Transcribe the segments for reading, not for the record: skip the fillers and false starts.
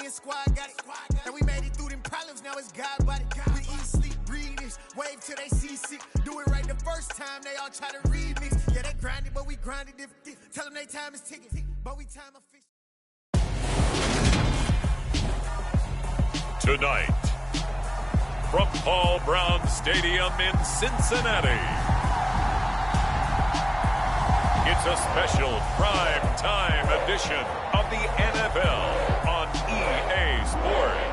your squad got it. And we made it through them problems, now it's God body. We eat, sleep, breathe this, wave till they see sick. Do it right the first time, they all try to remix. Yeah, they grinded, but we grinded different. Tell them they time is ticking, but we time a fix. Tonight, from Paul Brown Stadium in Cincinnati, it's a special prime time edition of the NFL on EA Sports.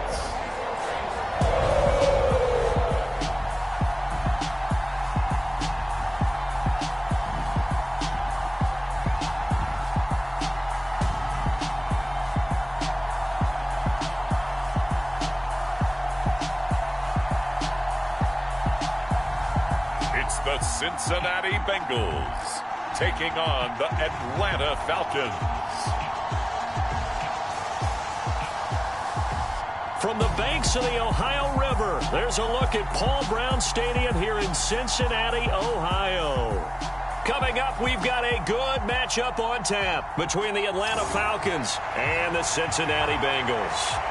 It's the Cincinnati Bengals taking on the Atlanta Falcons. From the banks of the Ohio River, there's a look at Paul Brown Stadium here in Cincinnati, Ohio. Coming up, we've got a good matchup on tap between the Atlanta Falcons and the Cincinnati Bengals.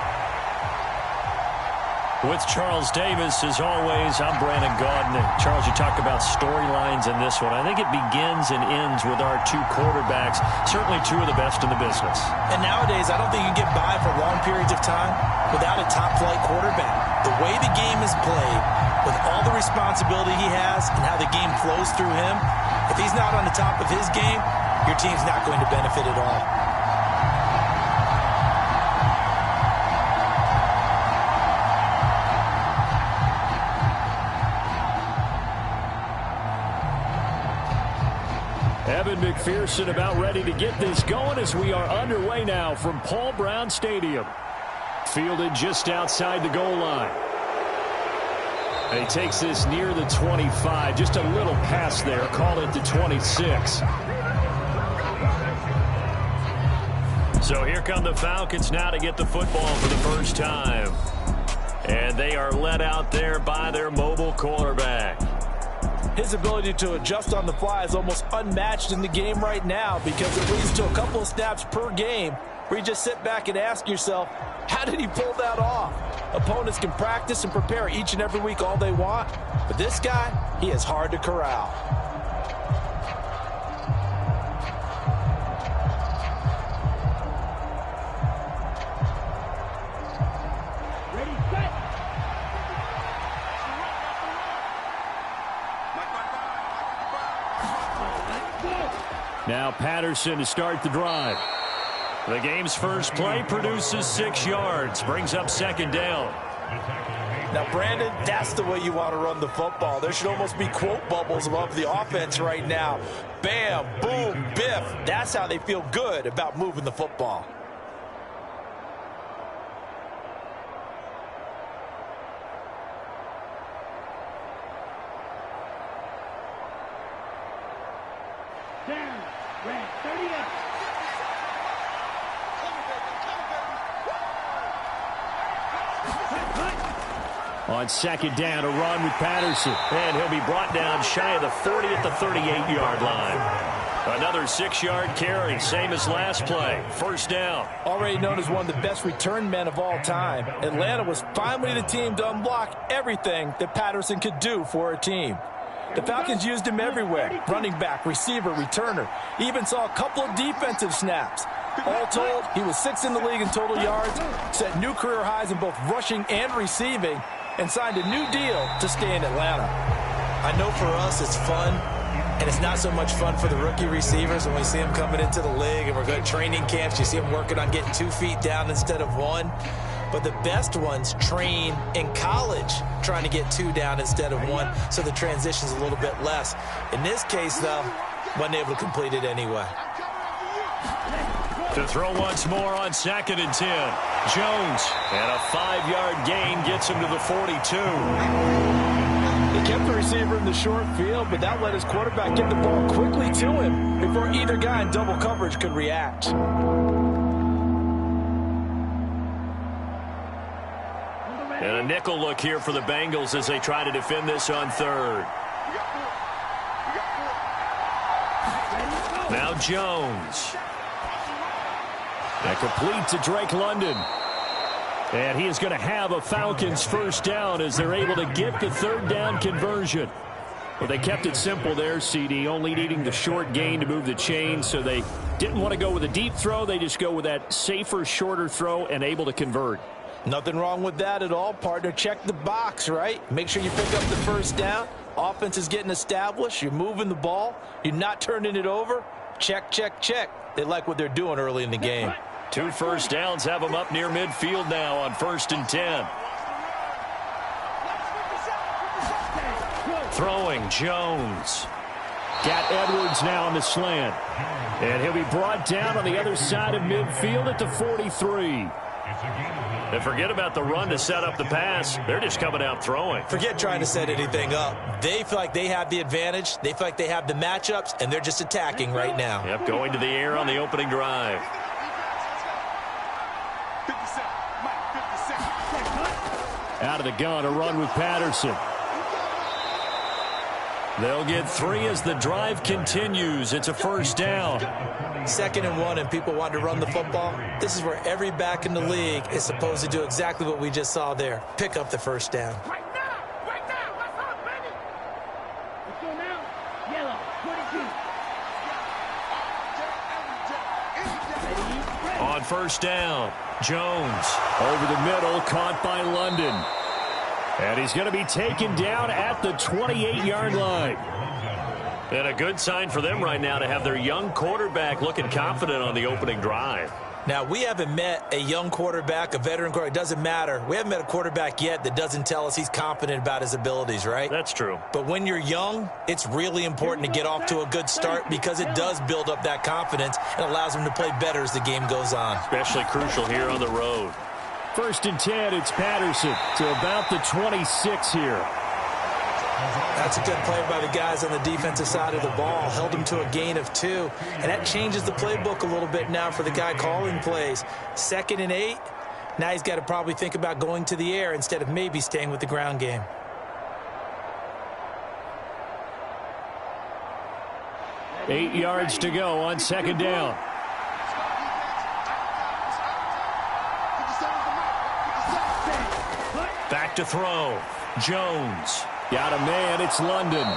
With Charles Davis, as always, I'm Brandon Gaudin. Charles, you talk about storylines in this one. I think it begins and ends with our two quarterbacks, certainly two of the best in the business. And nowadays, I don't think you can get by for long periods of time without a top-flight quarterback. The way the game is played, with all the responsibility he has and how the game flows through him, if he's not on the top of his game, your team's not going to benefit at all. Evan McPherson about ready to get this going as we are underway now from Paul Brown Stadium. Fielded just outside the goal line. And he takes this near the 25. Just a little pass there. Call it the 26. So here come the Falcons now to get the football for the first time. And they are led out there by their mobile quarterback. His ability to adjust on the fly is almost unmatched in the game right now because it leads to a couple of snaps per game where you just sit back and ask yourself, how did he pull that off? Opponents can practice and prepare each and every week all they want, but this guy, he is hard to corral. Now Patterson to start the drive. The game's first play produces 6 yards, brings up second down. Now, Brandon, that's the way you want to run the football. There should almost be quote bubbles above the offense right now. Bam, boom, biff. That's how they feel good about moving the football. On second down, a run with Patterson. And he'll be brought down shy of the 40 at the 38-yard line. Another 6-yard carry, same as last play. First down. Already known as one of the best return men of all time, Atlanta was finally the team to unblock everything that Patterson could do for a team. The Falcons used him everywhere. Running back, receiver, returner. He even saw a couple of defensive snaps. All told, he was 6th in the league in total yards, set new career highs in both rushing and receiving, and signed a new deal to stay in Atlanta. I know for us it's fun, and it's not so much fun for the rookie receivers when we see them coming into the league and we're going to training camps. You see them working on getting 2 feet down instead of 1. But the best ones train in college trying to get 2 down instead of 1, so the transition's a little bit less. In this case, though, wasn't able to complete it anyway. To throw once more on 2nd and 10. Jones, and a 5-yard gain gets him to the 42. He kept the receiver in the short field, but that let his quarterback get the ball quickly to him before either guy in double coverage could react. And a nickel look here for the Bengals as they try to defend this on 3rd. Now Jones. And complete to Drake London. And he is going to have a Falcons first down as they're able to get the third down conversion. Well, they kept it simple there, CD, only needing the short gain to move the chain, so they didn't want to go with a deep throw. They just go with that safer, shorter throw and able to convert. Nothing wrong with that at all, partner. Check the box, right? Make sure you pick up the first down. Offense is getting established. You're moving the ball. You're not turning it over. Check, check, check. They like what they're doing early in the game. 2 first downs have them up near midfield now on 1st and 10. Throwing, Jones. Got Edwards now on the slant. And he'll be brought down on the other side of midfield at the 43. And forget about the run to set up the pass. They're just coming out throwing. Forget trying to set anything up. They feel like they have the advantage. They feel like they have the matchups, and they're just attacking right now. Yep, going to the air on the opening drive. Out of the gun, a run with Patterson. They'll get 3 as the drive continues. It's a first down. 2nd and 1, and people want to run the football. This is where every back in the league is supposed to do exactly what we just saw there. Pick up the first down. Right now, what's up, baby? Let's go now. Yellow, 22. On first down, Jones over the middle, caught by London. And he's going to be taken down at the 28-yard line. And a good sign for them right now to have their young quarterback looking confident on the opening drive. Now, we haven't met a young quarterback, a veteran quarterback. It doesn't matter. We haven't met a quarterback yet that doesn't tell us he's confident about his abilities, right? That's true. But when you're young, it's really important to get off to a good start because it does build up that confidence and allows him to play better as the game goes on. Especially crucial here on the road. 1st and 10, it's Patterson to about the 26 here. That's a good play by the guys on the defensive side of the ball. Held him to a gain of 2. And that changes the playbook a little bit now for the guy calling plays. 2nd and 8. Now he's got to probably think about going to the air instead of maybe staying with the ground game. Eight yards to go on 2nd down. Back to throw. Jones. Got a man. It's London.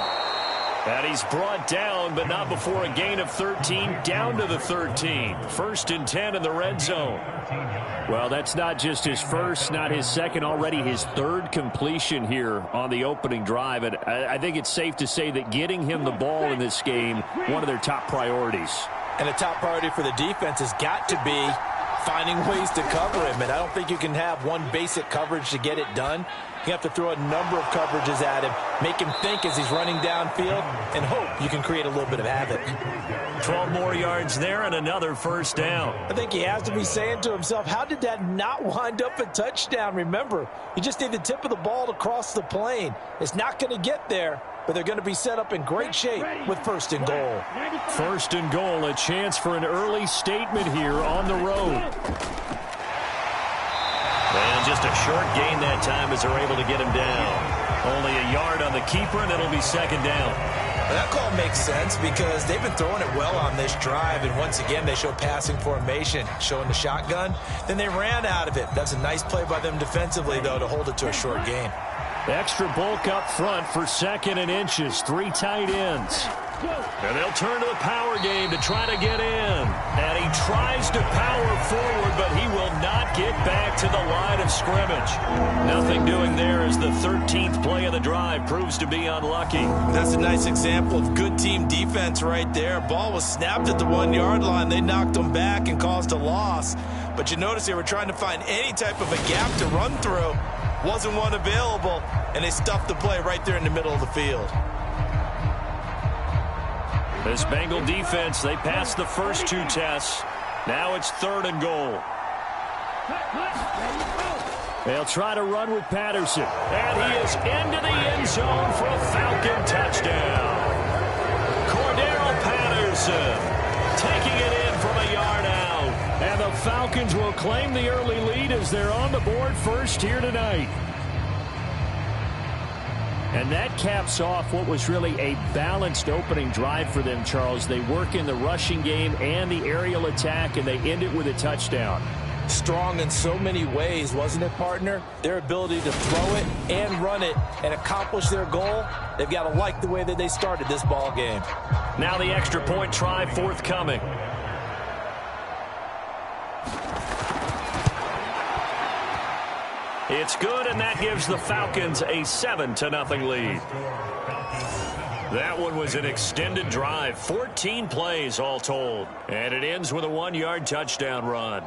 And he's brought down, but not before a gain of 13, down to the 13. 1st and 10 in the red zone. Well, that's not just his first, not his second, already his 3rd completion here on the opening drive. And I think it's safe to say that getting him the ball in this game, one of their top priorities. And a top priority for the defense has got to be finding ways to cover him. And I don't think you can have one basic coverage to get it done. You have to throw a number of coverages at him, make him think as he's running downfield, and hope you can create a little bit of havoc. 12 more yards there and another first down. I think he has to be saying to himself, how did that not wind up a touchdown? Remember, you just need the tip of the ball to cross the plane. It's not going to get there, but they're going to be set up in great shape with 1st and goal. 1st and goal, a chance for an early statement here on the road. And just a short gain that time as they're able to get him down. Only a yard on the keeper, and it'll be 2nd down. Well, that call makes sense because they've been throwing it well on this drive, and once again they show passing formation, showing the shotgun. Then they ran out of it. That's a nice play by them defensively, though, to hold it to a short gain. Extra bulk up front for 2nd and inches. 3 tight ends. And they'll turn to the power game to try to get in. And he tries to power forward, but he will not get back to the line of scrimmage. Nothing doing there as the 13th play of the drive proves to be unlucky. That's a nice example of good team defense right there. Ball was snapped at the 1-yard line. They knocked him back and caused a loss. But you notice they were trying to find any type of a gap to run through. Wasn't one available, and they stuffed the play right there in the middle of the field. This Bengal defense, they passed the first 2 tests. Now it's 3rd and goal. They'll try to run with Patterson. And he is into the end zone for a Falcon touchdown. Cordero Patterson taking it in from a yard out. And the Falcons will claim the early lead as they're on the board first here tonight. And that caps off what was really a balanced opening drive for them, Charles. They work in the rushing game and the aerial attack, and they end it with a touchdown. Strong in so many ways, wasn't it, partner? Their ability to throw it and run it and accomplish their goal, they've got to like the way that they started this ball game. Now the extra point try forthcoming. It's good, and that gives the Falcons a 7-0 lead. That one was an extended drive, 14 plays all told, and it ends with a 1-yard touchdown run.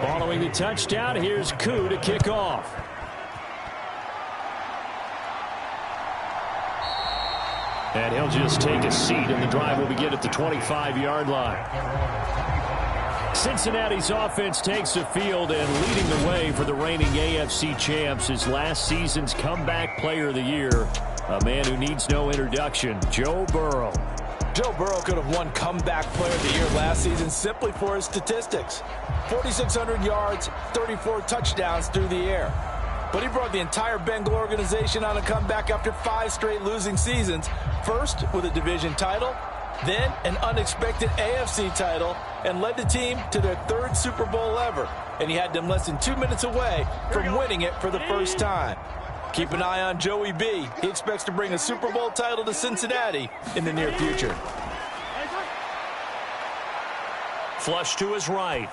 Following the touchdown, here's Koo to kick off. And he'll just take a seat, and the drive will begin at the 25-yard line. Cincinnati's offense takes the field, and leading the way for the reigning AFC champs is last season's comeback player of the year, a man who needs no introduction, Joe Burrow. Joe Burrow could have won comeback player of the year last season simply for his statistics. 4,600 yards, 34 touchdowns through the air. But he brought the entire Bengal organization on a comeback after 5 straight losing seasons. First with a division title, then an unexpected AFC title, and led the team to their 3rd Super Bowl ever. And he had them less than 2 minutes away from winning it for the first time. Keep an eye on Joey B. He expects to bring a Super Bowl title to Cincinnati in the near future. Flush to his right.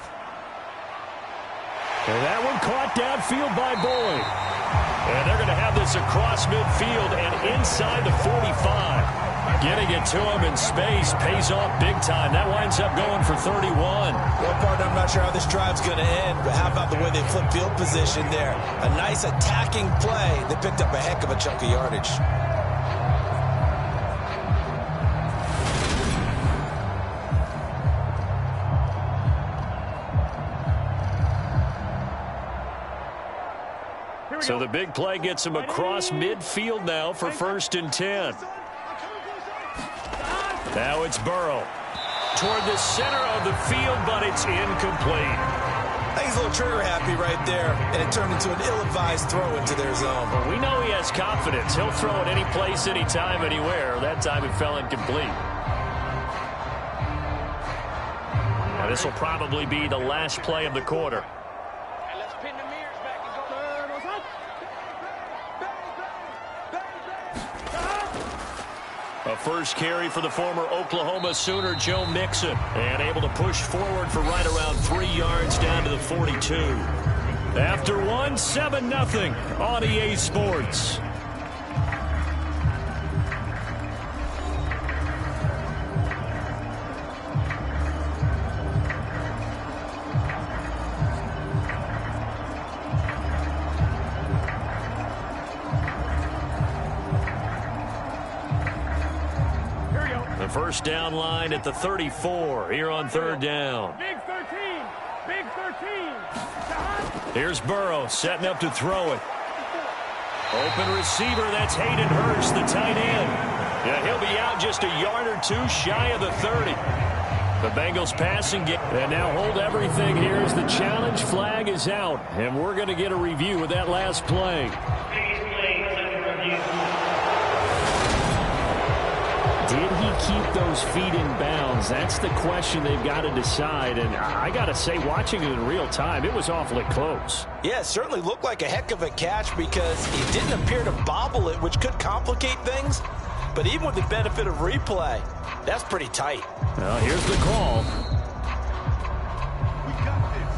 And that one caught downfield by Boyd. And they're going to have this across midfield and inside the 45. Getting it to him in space pays off big time. That winds up going for 31. Well, partner, I'm not sure how this drive's going to end, but how about the way they flip field position there? A nice attacking play. They picked up a heck of a chunk of yardage. So the big play gets him across midfield now for 1st and 10. Now it's Burrow toward the center of the field, but it's incomplete. I think he's a little trigger happy right there, and it turned into an ill-advised throw into their zone. Well, we know he has confidence. He'll throw it any place, anytime, anywhere. That time it fell incomplete. Now this will probably be the last play of the quarter. A first carry for the former Oklahoma Sooner, Joe Mixon, and able to push forward for right around 3 yards down to the 42. After one, 7-0 on EA Sports. First down line at the 34 here on 3rd down. Big 13. Big 13. Here's Burrow setting up to throw it. Open receiver, that's Hayden Hurst, the tight end. Yeah, he'll be out just a yard or two shy of the 30. The Bengals passing game. And now hold everything here as the challenge flag is out. And we're going to get a review of that last play. Did he keep those feet in bounds? That's the question they've got to decide. And I got to say, watching it in real time, it was awfully close. Yeah, it certainly looked like a heck of a catch because he didn't appear to bobble it, which could complicate things. But even with the benefit of replay, that's pretty tight. Well, here's the call. We got this.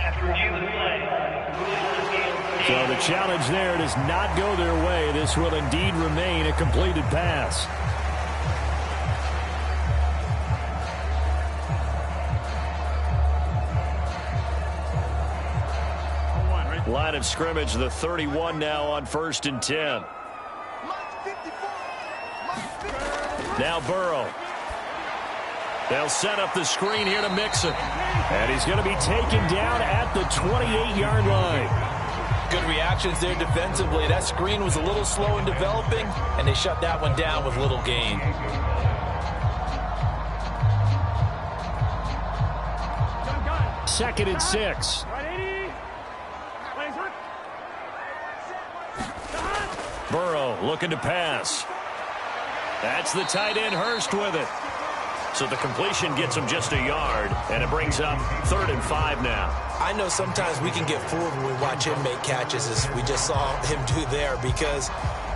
After reviewing the play, so the challenge there does not go their way. This will indeed remain a completed pass. Line of scrimmage, the 31 now on 1st and 10. Now Burrow. They'll set up the screen here to Mixon. And he's going to be taken down at the 28-yard line. Good reactions there defensively. That screen was a little slow in developing, and they shut that one down with little gain. Second and 6. Burrow looking to pass. That's the tight end Hurst with it. So the completion gets him just a yard, and it brings up 3rd and 5 now. I know sometimes we can get fooled when we watch him make catches, as we just saw him do there, because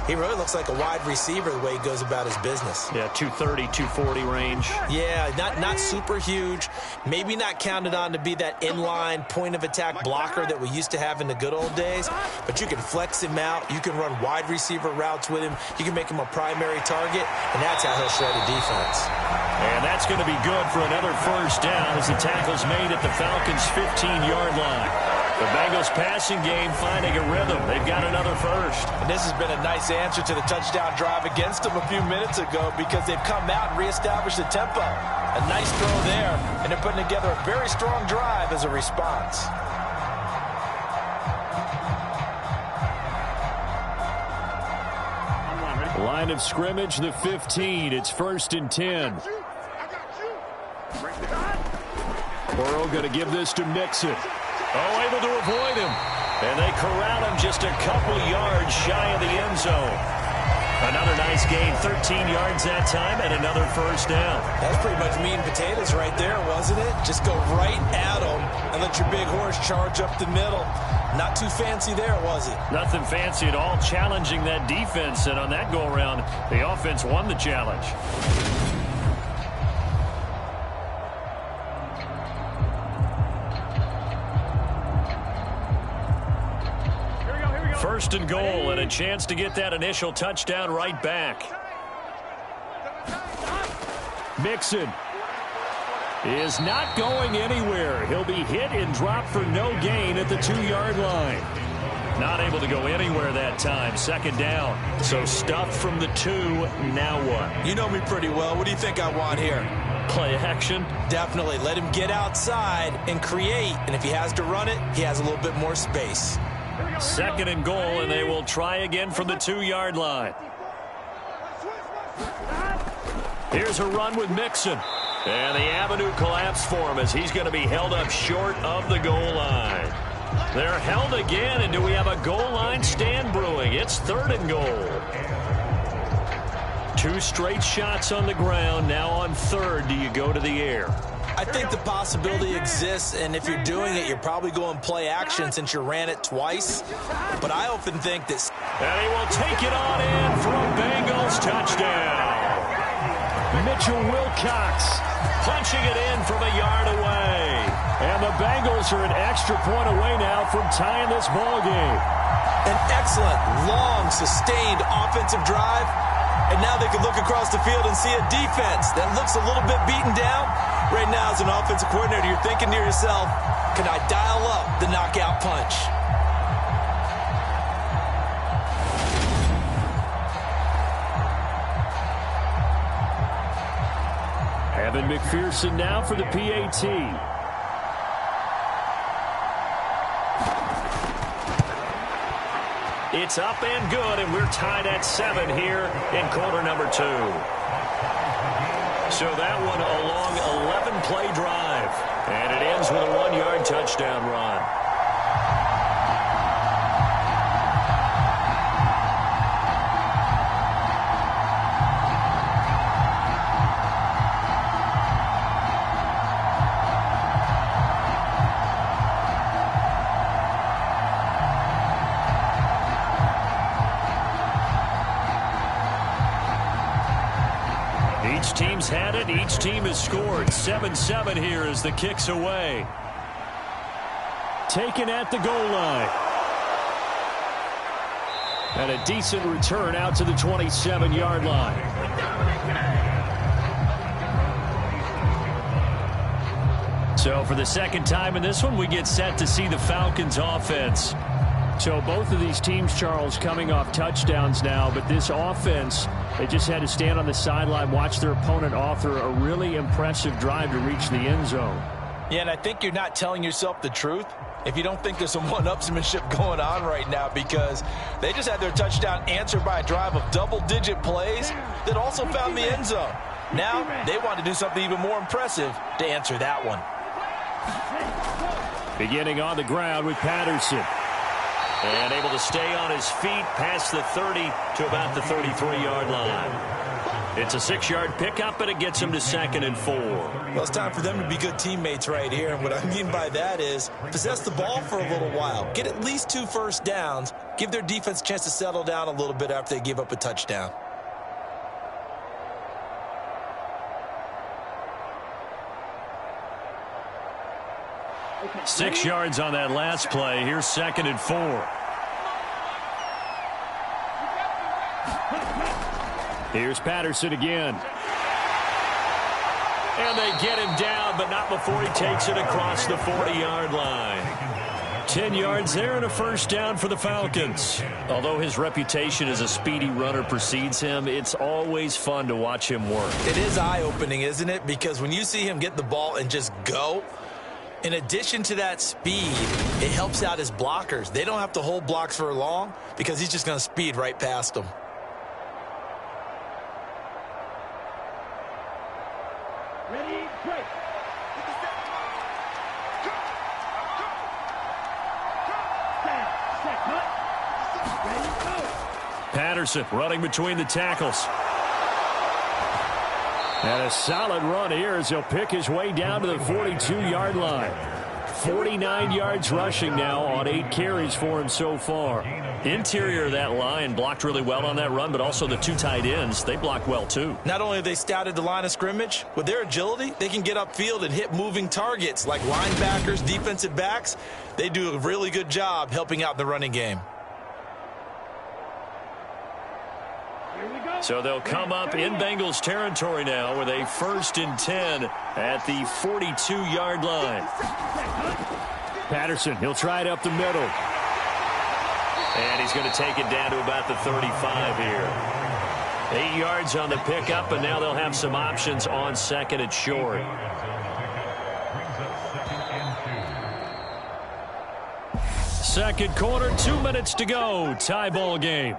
he really looks like a wide receiver the way he goes about his business. Yeah, 230, 240 range. Yeah, not super huge. Maybe not counted on to be that inline point-of-attack blocker that we used to have in the good old days, but you can flex him out. You can run wide receiver routes with him. You can make him a primary target, and that's how he'll shred a defense. And that's going to be good for another first down as the tackle's made at the Falcons' 15-yard line. The Bengals passing game finding a rhythm. They've got another first. And this has been a nice answer to the touchdown drive against them a few minutes ago, because they've come out and reestablished the tempo. A nice throw there, and they're putting together a very strong drive as a response. Line of scrimmage, the 15. It's 1st and 10. Burrow going to give this to Mixon. Oh, able to avoid him. And they corral him just a couple yards shy of the end zone. Another nice gain, 13 yards that time, and another first down. That's pretty much meat and potatoes right there, wasn't it? Just go right at them and let your big horse charge up the middle. Not too fancy there, was it? Nothing fancy at all, challenging that defense. And on that go-around, the offense won the challenge. First and goal, and a chance to get that initial touchdown right back. Mixon is not going anywhere. He'll be hit and dropped for no gain at the 2-yard line. Not able to go anywhere that time. Second down. So stuffed from the 2. Now what? You know me pretty well. What do you think I want here? Play action? Definitely. Let him get outside and create. And if he has to run it, he has a little bit more space. Second and goal, and they will try again from the 2-yard line. Here's a run with Mixon. And the avenue collapsed for him as he's going to be held up short of the goal line. They're held again, and do we have a goal line stand brewing? It's 3rd and goal. 2 straight shots on the ground. Now on 3rd, do you go to the air? I think the possibility exists, and if you're doing it, you're probably going play action since you ran it twice. But I often think that... And he will take it on in for a Bengals touchdown. Mitchell Wilcox punching it in from a yard away. And the Bengals are an extra point away now from tying this ball game. An excellent, long, sustained offensive drive. And now they can look across the field and see a defense that looks a little bit beaten down. Right now, as an offensive coordinator, you're thinking to yourself, can I dial up the knockout punch? Evan McPherson now for the PAT. It's up and good, and we're tied at 7 here in quarter number 2. So that one a long 11-play drive, and it ends with a 1-yard touchdown run. Each team's had it. Each team has scored. 7-7 here as the kick's away. Taken at the goal line. And a decent return out to the 27-yard line. So for the second time in this one, we get set to see the Falcons offense. So both of these teams, Charles, coming off touchdowns now, but this offense, they just had to stand on the sideline, watch their opponent author a really impressive drive to reach the end zone. Yeah, and I think you're not telling yourself the truth if you don't think there's some one-upsmanship going on right now, because they just had their touchdown answered by a drive of double-digit plays that also found the end zone. Now they want to do something even more impressive to answer that one. Beginning on the ground with Patterson. And able to stay on his feet past the 30 to about the 33-yard line. It's a 6-yard pickup, and it gets him to 2nd and 4. Well, it's time for them to be good teammates right here. And what I mean by that is possess the ball for a little while. Get at least 2 first downs. Give their defense a chance to settle down a little bit after they give up a touchdown. Okay. 6 yards on that last play. Here's 2nd and 4. Here's Patterson again. And they get him down, but not before he takes it across the 40-yard line. 10 yards there and a first down for the Falcons. Although his reputation as a speedy runner precedes him, it's always fun to watch him work. It is eye-opening, isn't it? Because when you see him get the ball and just go, in addition to that speed, it helps out his blockers. They don't have to hold blocks for long because he's just going to speed right past them. Ready, break. Patterson running between the tackles. And a solid run here as he'll pick his way down to the 42-yard line. 49 yards rushing now on 8 carries for him so far. Interior of that line blocked really well on that run, but also the 2 tight ends, they blocked well too. Not only have they scouted the line of scrimmage, with their agility, they can get upfield and hit moving targets like linebackers, defensive backs. They do a really good job helping out the running game. So they'll come up in Bengals territory now with a 1st and 10 at the 42-yard line. Patterson, he'll try it up the middle. And he's going to take it down to about the 35 here. 8 yards on the pickup, and now they'll have some options on 2nd and short. Second quarter, 2 minutes to go. Tie ball game.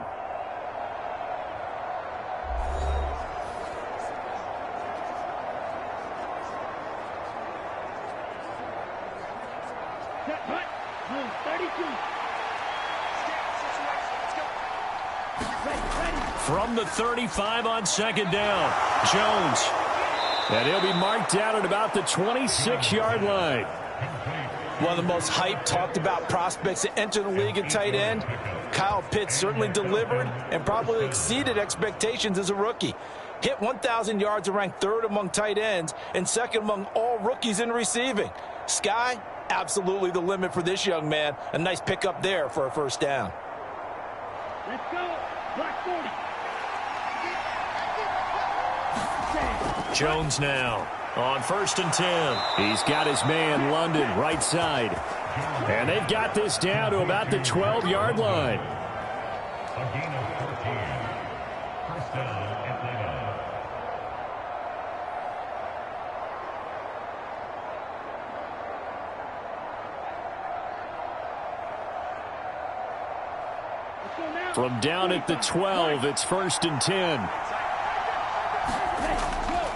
From the 35 on 2nd down, Jones. And he'll be marked down at about the 26-yard line. One of the most hyped, talked about prospects that enter the league at tight end. Kyle Pitts certainly delivered and probably exceeded expectations as a rookie. Hit 1,000 yards and ranked 3rd among tight ends and 2nd among all rookies in receiving. Sky, absolutely the limit for this young man. A nice pickup there for a first down. Let's go. Block 40. Jones now on 1st and 10. He's got his man, London, right side. And they've got this down to about the 12-yard line. From down at the 12, it's 1st and 10.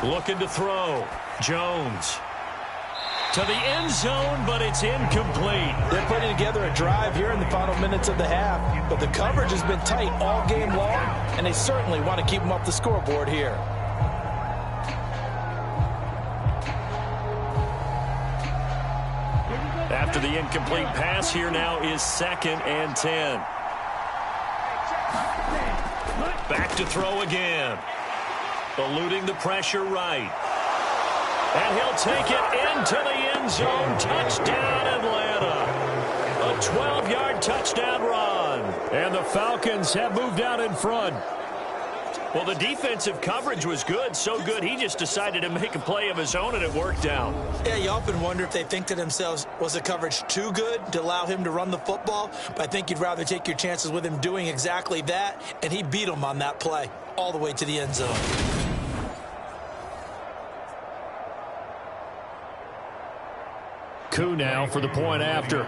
Looking to throw. Jones. To the end zone, but it's incomplete. They're putting together a drive here in the final minutes of the half, but the coverage has been tight all game long, and they certainly want to keep them up the scoreboard here. After the incomplete pass, here now is 2nd and 10. Back to throw again. Eluding the pressure right. And he'll take it into the end zone. Touchdown, Atlanta. A 12-yard touchdown run. And the Falcons have moved out in front. Well, the defensive coverage was good, so good he just decided to make a play of his own, and it worked out. Yeah, you often wonder if they think to themselves, was the coverage too good to allow him to run the football? But I think you'd rather take your chances with him doing exactly that, and he beat him on that play all the way to the end zone. Koo now for the point after.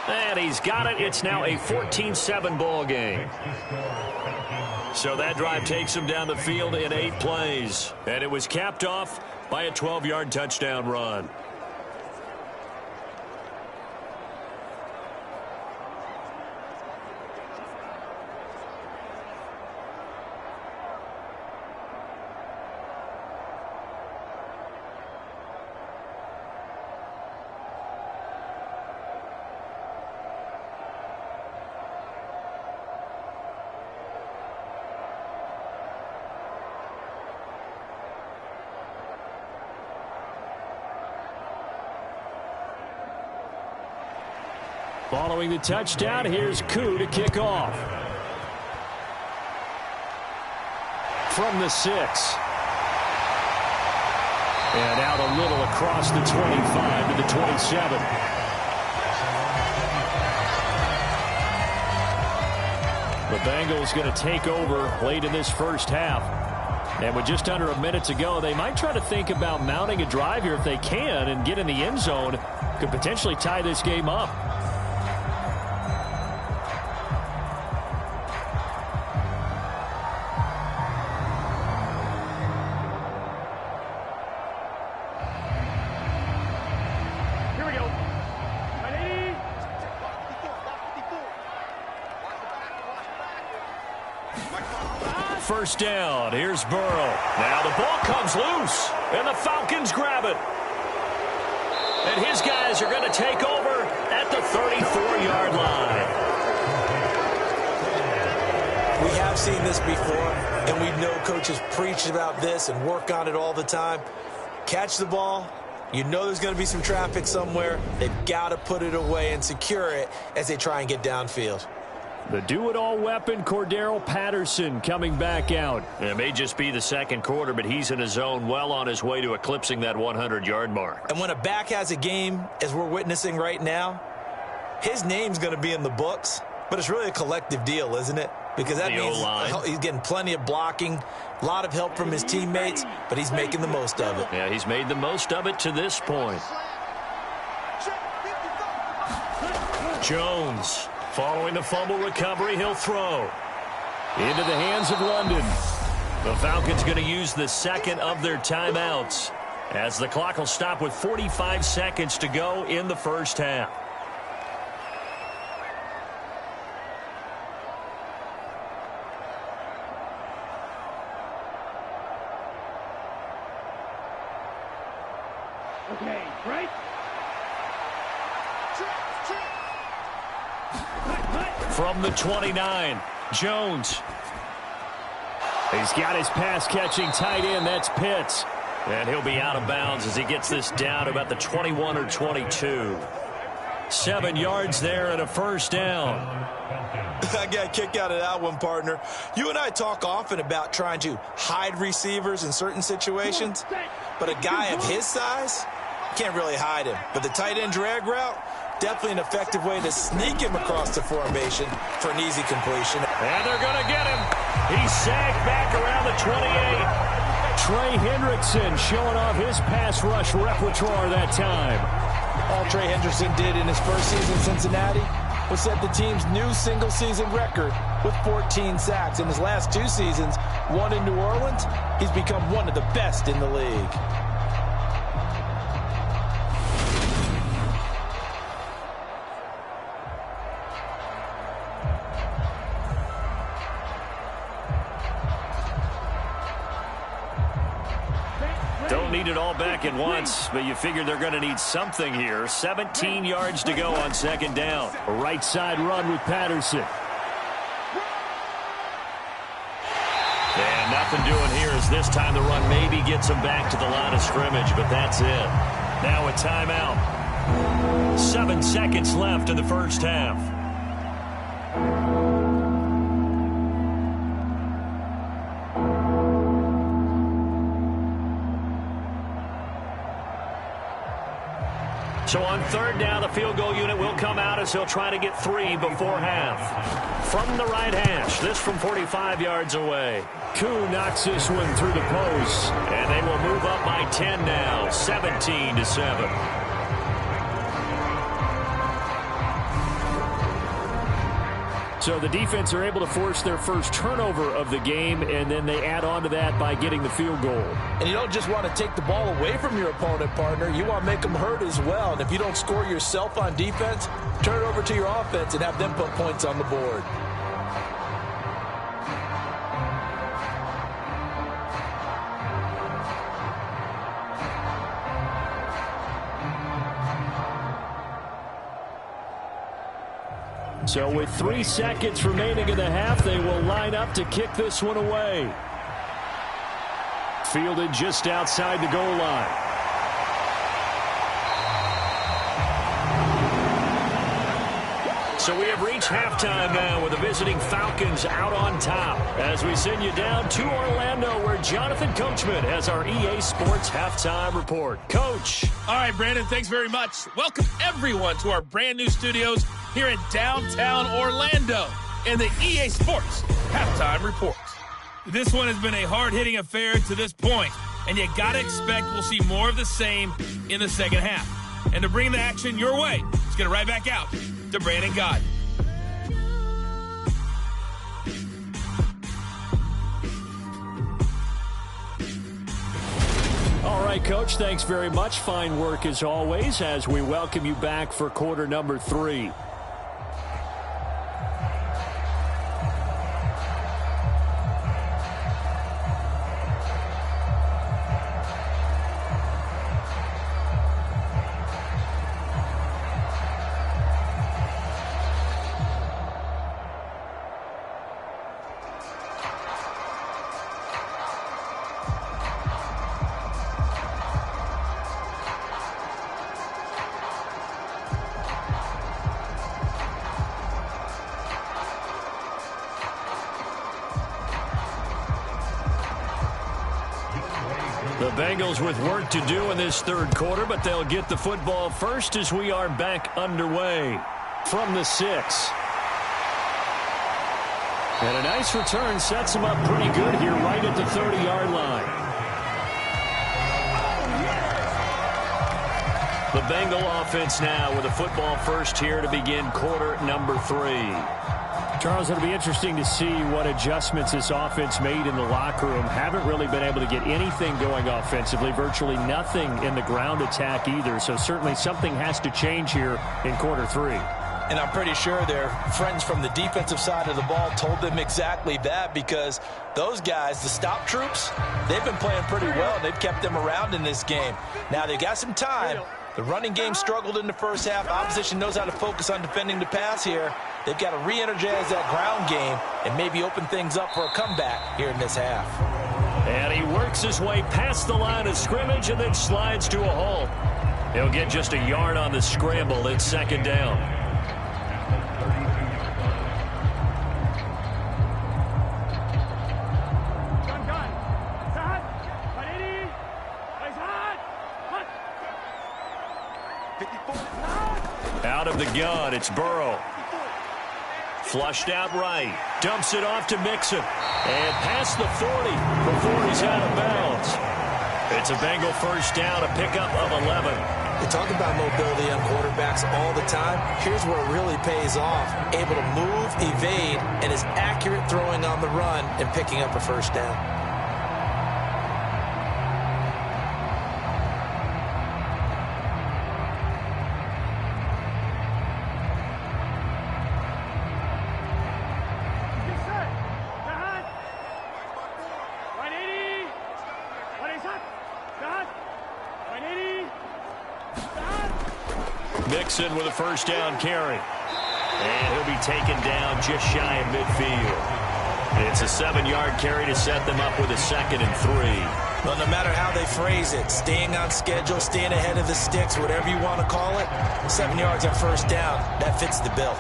And he's got it. It's now a 14-7 ball game. So that drive takes him down the field in 8 plays. And it was capped off by a 12-yard touchdown run. Following the touchdown, here's Koo to kick off. From the 6. And out a little across the 25 to the 27. The Bengals going to take over late in this first half. And with just under a minute to go, they might try to think about mounting a drive here if they can and get in the end zone. Could potentially tie this game up. First down. Here's Burrow. Now the ball comes loose, and the Falcons grab it. And his guys are going to take over at the 34-yard line. We have seen this before, and we know coaches preach about this and work on it all the time. Catch the ball. You know there's going to be some traffic somewhere. They've got to put it away and secure it as they try and get downfield. The do-it-all weapon, Cordero Patterson, coming back out. It may just be the second quarter, but he's in his zone, well on his way to eclipsing that 100-yard mark. And when a back has a game, as we're witnessing right now, his name's going to be in the books, but it's really a collective deal, isn't it? Because that means he's getting plenty of blocking, a lot of help from his teammates, but he's making the most of it. Yeah, he's made the most of it to this point. Jones. Following the fumble recovery, he'll throw. Into the hands of London. The Falcons going to use the second of their timeouts as the clock will stop with 45 seconds to go in the first half. Okay, right? From the 29, Jones. He's got his pass-catching tight end. That's Pitts. And he'll be out of bounds as he gets this down to about the 21 or 22. 7 yards there and a first down. I got a kick out of that one, partner. You and I talk often about trying to hide receivers in certain situations, but a guy of his size can't really hide him. But the tight end drag route, definitely an effective way to sneak him across the formation for an easy completion. And they're going to get him. He's sagged back around the 28. Trey Hendrickson showing off his pass rush repertoire that time. All Trey Hendrickson did in his first season in Cincinnati was set the team's new single-season record with 14 sacks. In his last 2 seasons, one in New Orleans, he's become one of the best in the league. Don't need it all back at once, but you figure they're going to need something here. 17 yards to go on second down. A right side run with Patterson. And nothing doing here as this time the run maybe gets them back to the line of scrimmage, but that's it. Now a timeout. 7 seconds left in the first half. So on third down, the field goal unit will come out as he'll try to get 3 before half. From the right hash, this from 45 yards away. Koo knocks this one through the post, and they will move up by 10 now, 17-7. So the defense are able to force their first turnover of the game, and then they add on to that by getting the field goal. And you don't just want to take the ball away from your opponent, partner. You want to make them hurt as well. And if you don't score yourself on defense, turn it over to your offense and have them put points on the board. So with 3 seconds remaining in the half, they will line up to kick this one away. Fielded just outside the goal line. So we have reached halftime now with the visiting Falcons out on top as we send you down to Orlando where Jonathan Coachman has our EA Sports halftime report. Coach. All right, Brandon, thanks very much. Welcome everyone to our brand new studios here in downtown Orlando in the EA Sports halftime report. This one has been a hard-hitting affair to this point, and you got to expect we'll see more of the same in the second half. And to bring the action your way, let's get it right back out to Brandon God. All right, Coach, thanks very much. Fine work as always as we welcome you back for quarter number 3. The Bengals with work to do in this third quarter, but they'll get the football first as we are back underway from the 6. And a nice return sets them up pretty good here right at the 30-yard line. The Bengal offense now with a football first here to begin quarter number 3. Charles, it'll be interesting to see what adjustments this offense made in the locker room. Haven't really been able to get anything going offensively, virtually nothing in the ground attack either. So certainly something has to change here in quarter 3. And I'm pretty sure their friends from the defensive side of the ball told them exactly that, because those guys, the stop troops, they've been playing pretty well. They've kept them around in this game. Now they got some time. The running game struggled in the first half. Opposition knows how to focus on defending the pass here. They've got to re-energize that ground game and maybe open things up for a comeback here in this half. And he works his way past the line of scrimmage and then slides to a halt. He'll get just a yard on the scramble. It's second down. Out of the gun, it's Burrow. Flushed out right. Dumps it off to Mixon. And past the 40 before he's out of bounds. It's a Bengal first down, a pickup of 11. They talk about mobility on quarterbacks all the time. Here's where it really pays off. Able to move, evade, and is accurate throwing on the run and picking up a first down. Mixon with a first down carry. And he'll be taken down just shy of midfield. It's a 7-yard carry to set them up with a 2nd and 3. Well, no matter how they phrase it, staying on schedule, staying ahead of the sticks, whatever you want to call it, 7 yards on first down, that fits the bill.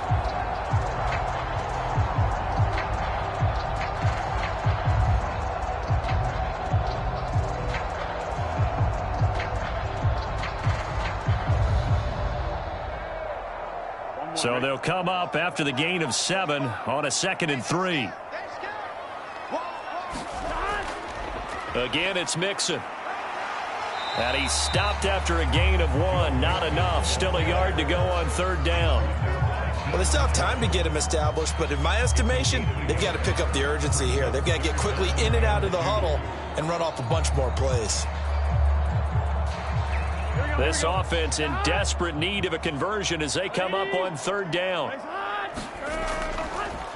So they'll come up after the gain of 7 on a 2nd and 3. Again, it's Mixon. And he's stopped after a gain of 1. Not enough. Still a yard to go on 3rd down. Well, they still have time to get him established, but in my estimation, they've got to pick up the urgency here. They've got to get quickly in and out of the huddle and run off a bunch more plays. This offense in desperate need of a conversion as they come up on 3rd down.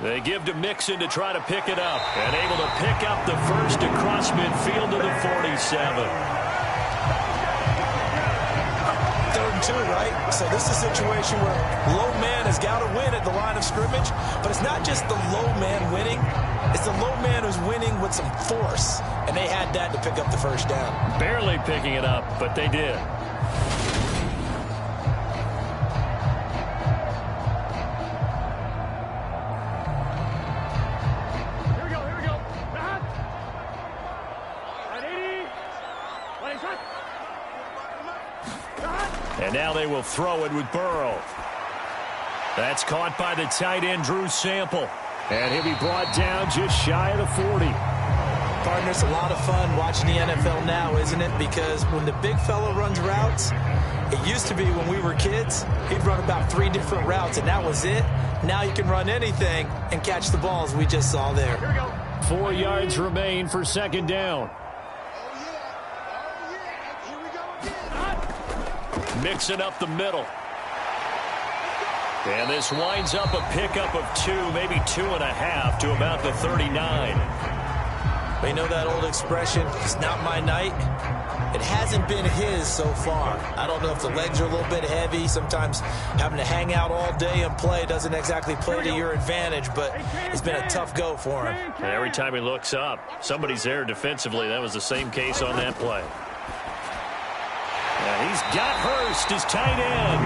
They give to Mixon to try to pick it up, and able to pick up the first across midfield to the 47. 3rd and 2, right? So this is a situation where low man has got to win at the line of scrimmage, but it's not just the low man winning. It's the low man who's winning with some force, and they had that to pick up the first down. Barely picking it up, but they did. And now they will throw it with Burrow. That's caught by the tight end, Drew Sample. And he'll be brought down just shy of the 40. Partner, it's a lot of fun watching the NFL now, isn't it? Because when the big fella runs routes, it used to be when we were kids, he'd run about 3 different routes, and that was it. Now you can run anything and catch the balls we just saw there. 4 yards remain for 2nd down. Mixing up the middle. And this winds up a pickup of 2, maybe 2.5 to about the 39. But you know that old expression, it's not my night? It hasn't been his so far. I don't know if the legs are a little bit heavy. Sometimes having to hang out all day and play doesn't exactly play to your advantage, but it's been a tough go for him. And every time he looks up, somebody's there defensively. That was the same case on that play. And he's got Hurst, his tight end.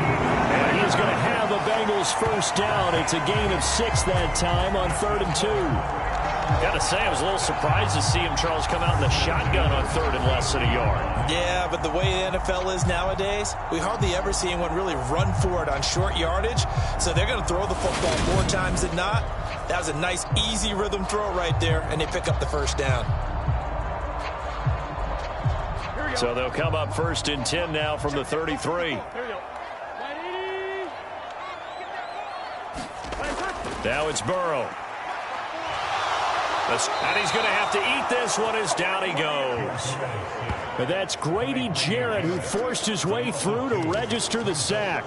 And he's going to have the Bengals first down. It's a gain of 6 that time on 3rd and 2. Got to say, I was a little surprised to see him, Charles, come out in the shotgun on 3rd and less than a yard. Yeah, but the way the NFL is nowadays, we hardly ever see anyone really run for it on short yardage. So they're going to throw the football more times than not. That was a nice, easy rhythm throw right there, and they pick up the first down. So they'll come up 1st and 10 now from the 33. Now it's Burrow. And he's going to have to eat this one as down he goes. But that's Grady Jarrett who forced his way through to register the sack.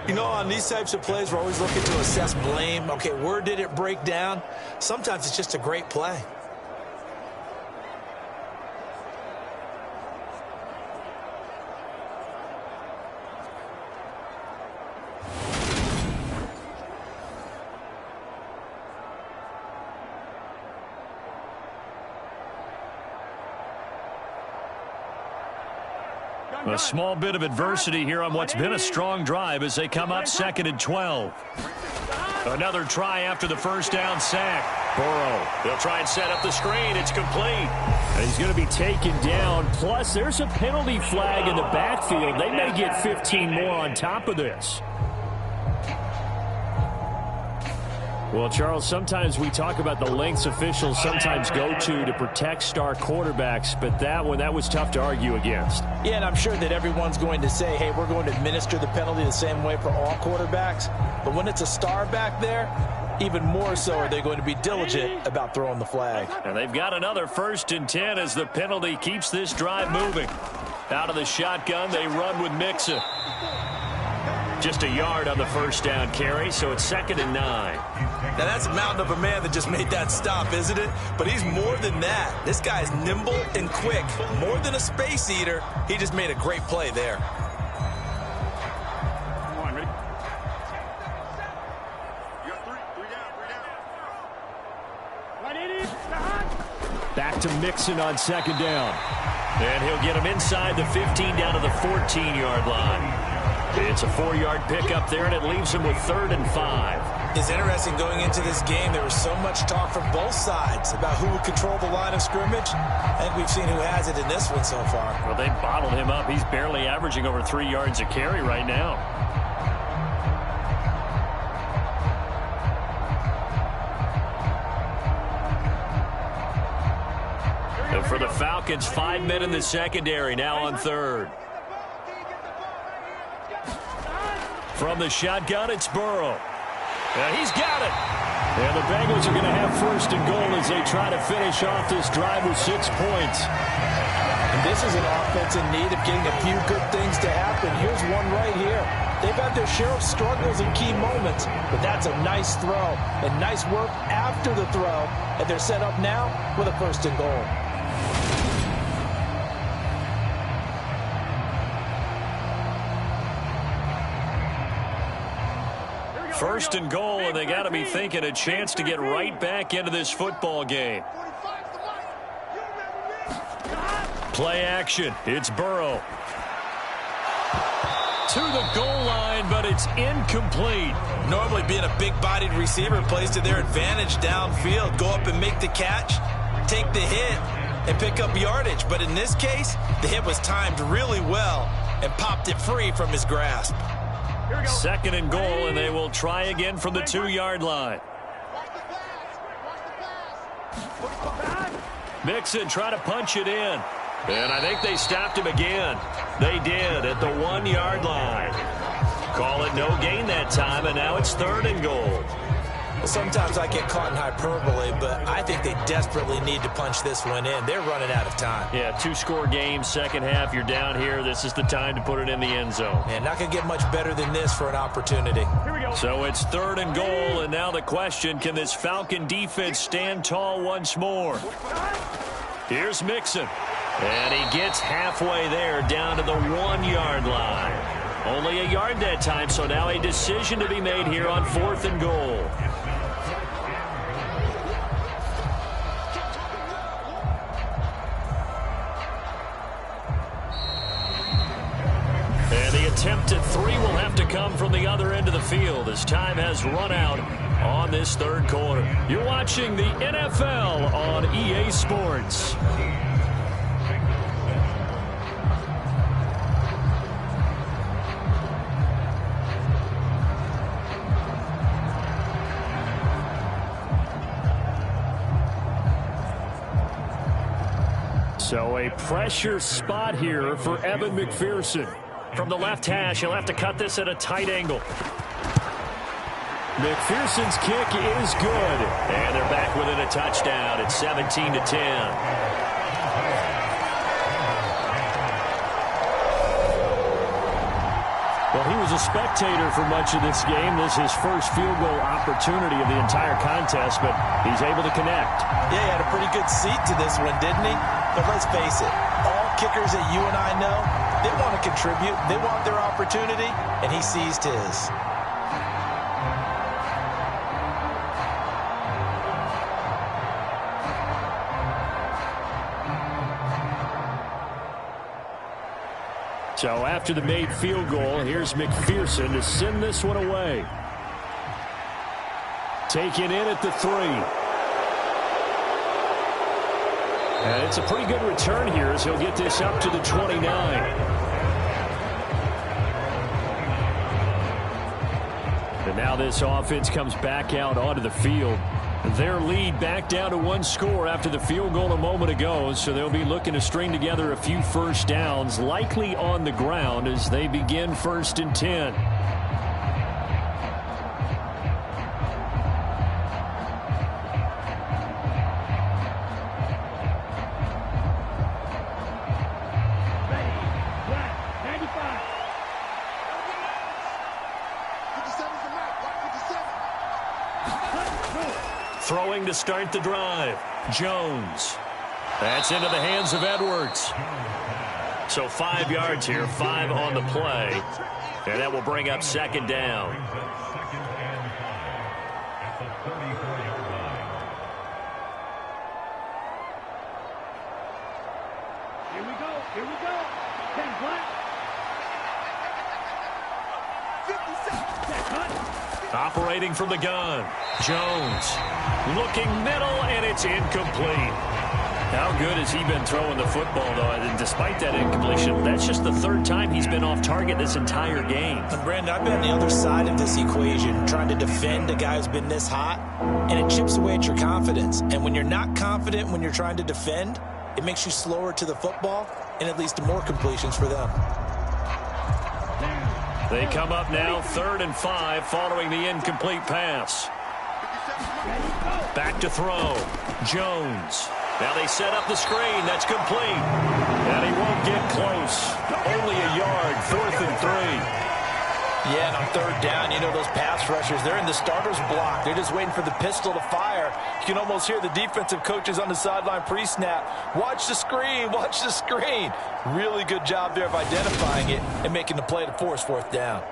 You know, on these types of plays, we're always looking to assess blame. Okay, where did it break down? Sometimes it's just a great play. A small bit of adversity here on what's been a strong drive as they come up 2nd and 12. Another try after the first down sack. Burrow, they'll try and set up the screen. It's complete. And he's going to be taken down. Plus, there's a penalty flag in the backfield. They may get 15 more on top of this. Well, Charles, sometimes we talk about the lengths officials sometimes go to protect star quarterbacks, but that was tough to argue against. Yeah, and I'm sure that everyone's going to say, hey, we're going to administer the penalty the same way for all quarterbacks. But when it's a star back there, even more so are they going to be diligent about throwing the flag. And they've got another 1st and 10 as the penalty keeps this drive moving. Out of the shotgun, they run with Mixon. Just a yard on the first down carry, so it's 2nd and 9. Now, that's a mountain of a man that just made that stop, isn't it? But he's more than that. This guy's nimble and quick. More than a space eater, he just made a great play there. Come on, ready? You got three down. Back to Mixon on 2nd down. And he'll get him inside the 15 down to the 14-yard line. It's a 4-yard pickup there, and it leaves him with 3rd and 5. It's interesting going into this game. There was so much talk from both sides about who would control the line of scrimmage. I think we've seen who has it in this one so far. Well, they bottled him up. He's barely averaging over 3 yards a carry right now. And for the Falcons, 5 men in the secondary, now on third. From the shotgun, it's Burrow. And he's got it. And the Bengals are going to have first and goal as they try to finish off this drive with 6 points. And this is an offense in need of getting a few good things to happen. Here's one right here. They've had their share of struggles in key moments, but that's a nice throw and nice work after the throw. And they're set up now with a first and goal. First and goal, and they got to be thinking a chance to get right back into this football game. Play action. It's Burrow. To the goal line, but it's incomplete. Normally being a big-bodied receiver plays to their advantage downfield. Go up and make the catch, take the hit, and pick up yardage. But in this case, the hit was timed really well and popped it free from his grasp. Second and goal, and they will try again from the 2-yard line. Mixon trying to punch it in. And I think they stopped him again. They did at the 1-yard line. Call it no gain that time, and now it's third and goal. Sometimes I get caught in hyperbole, but I think they desperately need to punch this one in. They're running out of time. Yeah, 2-score game, second half, you're down here. This is the time to put it in the end zone. And not going to get much better than this for an opportunity. So it's third and goal, and now the question, can this Falcon defense stand tall once more? Here's Mixon. And he gets halfway there, down to the 1-yard line. Only a yard that time, so now a decision to be made here on fourth and goal. And the attempt at 3 will have to come from the other end of the field as time has run out on this third quarter. You're watching the NFL on EA Sports. So a pressure spot here for Evan McPherson. From the left hash, he'll have to cut this at a tight angle. McPherson's kick is good. And they're back within a touchdown. It's 17-10. Well, he was a spectator for much of this game. This is his first field goal opportunity of the entire contest, but he's able to connect. Yeah, he had a pretty good seat to this one, didn't he? But let's face it, all kickers that you and I know, they want to contribute. They want their opportunity, and he seized his. So after the made field goal, here's McPherson to send this one away. Taken in at the 3. And it's a pretty good return here as he'll get this up to the 29. And now this offense comes back out onto the field. Their lead back down to 1 score after the field goal a moment ago, so they'll be looking to string together a few first downs, likely on the ground as they begin 1st and 10. Throwing to start the drive. Jones. That's into the hands of Edwards. So 5 yards here, 5 on the play. And that will bring up second down. Here we go. Here we go. 10 flat. 50 seconds. Operating from the gun. Jones looking middle, and it's incomplete. How good has he been throwing the football, though? And despite that incompletion, that's just the 3rd time he's been off target this entire game. And Brandon, I've been on the other side of this equation, trying to defend a guy who's been this hot, and it chips away at your confidence. And when you're not confident when you're trying to defend, It makes you slower to the football, and it leads to more completions for them. They come up now 3rd and 5 following the incomplete pass. Back to throw. Jones. Now they set up the screen. That's complete. And he won't get close. Only a yard. 4th and 3. Yeah, and on 3rd down, you know those pass rushers, they're in the starter's block. They're just waiting for the pistol to fire. You can almost hear the defensive coaches on the sideline pre-snap. Watch the screen, watch the screen. Really good job there of identifying it and making the play to force 4th down.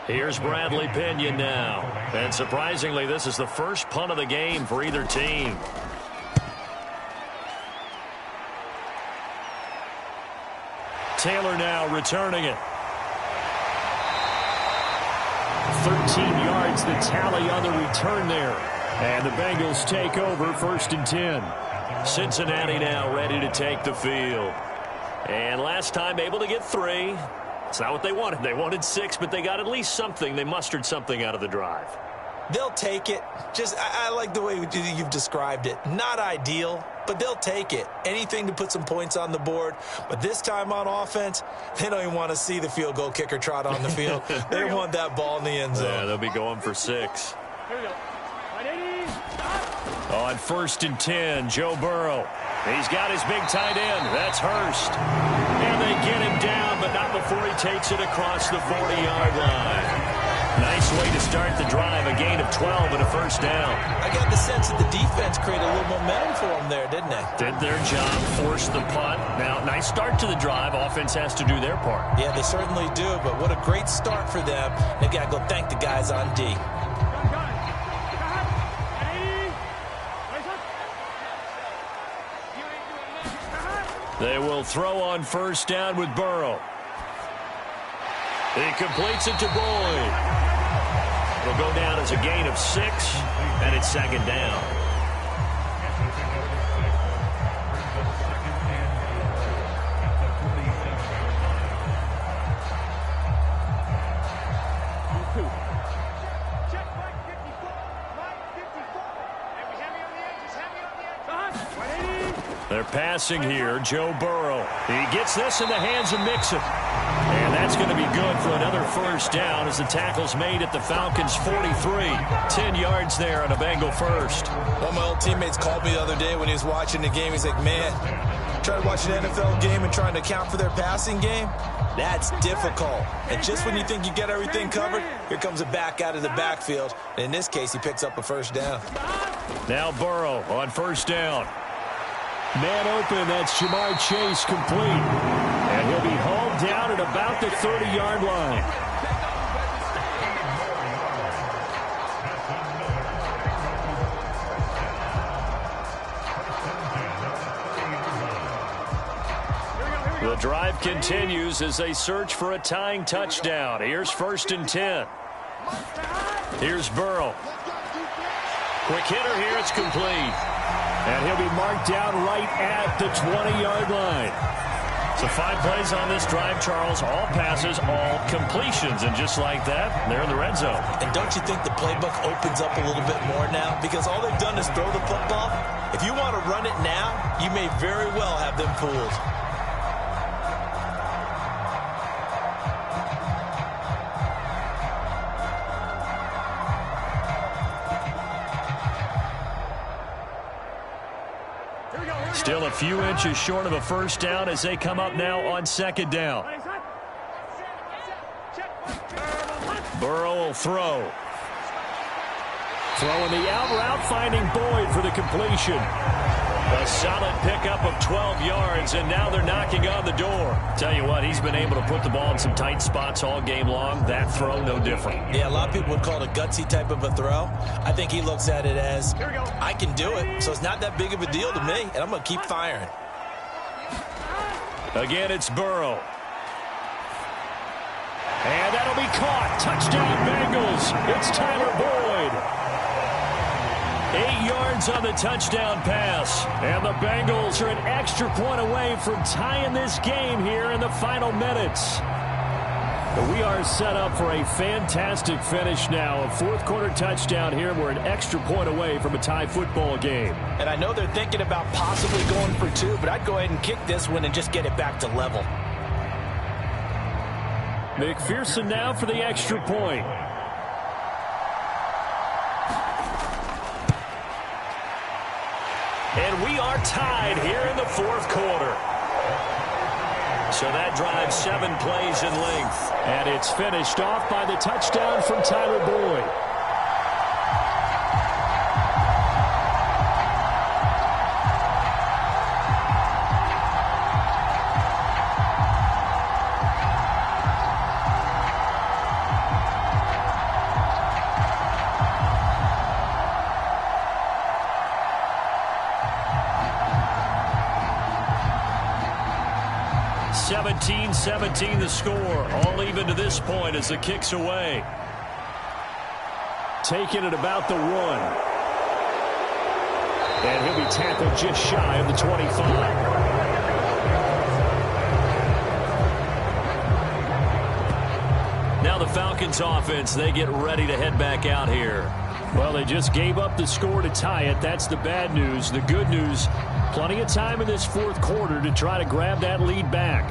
Here's Bradley Pinion now. And surprisingly, this is the first punt of the game for either team. Taylor now returning it. 13 yards the tally on the return there. And the Bengals take over 1st and 10. Cincinnati now ready to take the field. And last time able to get 3. It's not what they wanted. They wanted 6, but they got at least something. They mustered something out of the drive. They'll take it. I like the way you've described it. Not ideal, but they'll take it. Anything to put some points on the board. But this time on offense, they don't even want to see the field goal kicker trot on the field. They want that ball in the end zone. Yeah, they'll be going for 6. On 1st and 10, Joe Burrow. He's got his big tight end. That's Hurst. And they get him down, but not before he takes it across the 40-yard line. Nice way to start the drive. A gain of 12 and a 1st down. I got the sense that the defense created a little momentum for them there, didn't they? Did their job, forced the punt. Now, nice start to the drive. Offense has to do their part. Yeah, they certainly do, but what a great start for them. They got to go thank the guys on D. They will throw on 1st down with Burrow. He completes it to Boyd. It'll go down as a gain of 6, and it's 2nd down. They're passing here. Joe Burrow. He gets this in the hands of Mixon. And that's going to be good for another 1st down as the tackle's made at the Falcons' 43. 10 yards there on a Bengal 1st. One of my old teammates called me the other day when he was watching the game. He's like, man, trying to watch an NFL game and trying to account for their passing game? That's difficult. And just when you think you get everything covered, here comes a back out of the backfield. And in this case, he picks up a 1st down. Now Burrow on 1st down. Man open, that's Jamar Chase complete. And he'll be hauled down at about the 30-yard line. The drive continues as they search for a tying touchdown. Here's 1st and 10. Here's Burrow. Quick hitter here, it's complete. And he'll be marked down right at the 20-yard line. So 5 plays on this drive, Charles. All passes, all completions. And just like that, they're in the red zone. And don't you think the playbook opens up a little bit more now? Because all they've done is throw the football. If you want to run it now, you may very well have them fooled. Still a few inches short of a 1st down as they come up now on 2nd down. Burrow will throw. Throwing the out route, finding Boyd for the completion. A solid pickup of 12 yards, and now they're knocking on the door. Tell you what, he's been able to put the ball in some tight spots all game long. That throw, no different. Yeah, a lot of people would call it a gutsy type of a throw. I think he looks at it as, I can do it, so it's not that big of a deal to me, and I'm going to keep firing. Again, it's Burrow. And that'll be caught. Touchdown, Bengals. It's Tyler Boyd. 8 yards on the touchdown pass. And the Bengals are an extra point away from tying this game here in the final minutes. We are set up for a fantastic finish now. A fourth-quarter touchdown here. We're an extra point away from a tie football game. And I know they're thinking about possibly going for 2, but I'd go ahead and kick this one and just get it back to level. McPherson now for the extra point. And we are tied here in the fourth quarter. So that drives 7 plays in length. And it's finished off by the touchdown from Tyler Boyd. (17-17) the score. All even to this point as the kick's away. Taking it about the 1. And he'll be tackled just shy of the 25. Now the Falcons offense, they get ready to head back out here. Well, they just gave up the score to tie it. That's the bad news. The good news, plenty of time in this fourth quarter to try to grab that lead back.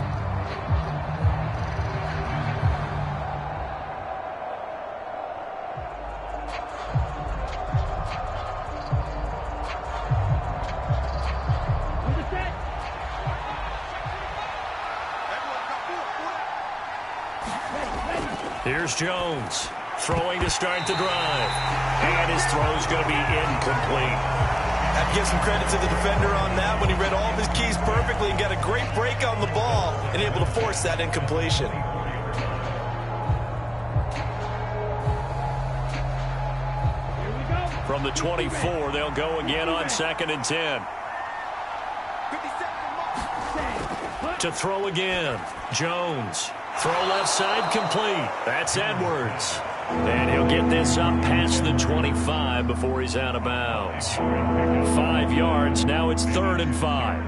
Here's Jones, throwing to start the drive. And his throw's going to be incomplete. I'd give some credit to the defender on that when he read all of his keys perfectly and got a great break on the ball and able to force that incompletion. From the 24, they'll go again on 2nd and 10. To throw again, Jones. Throw left side complete. That's Edwards. And he'll get this up past the 25 before he's out of bounds. 5 yards. Now it's 3rd and 5.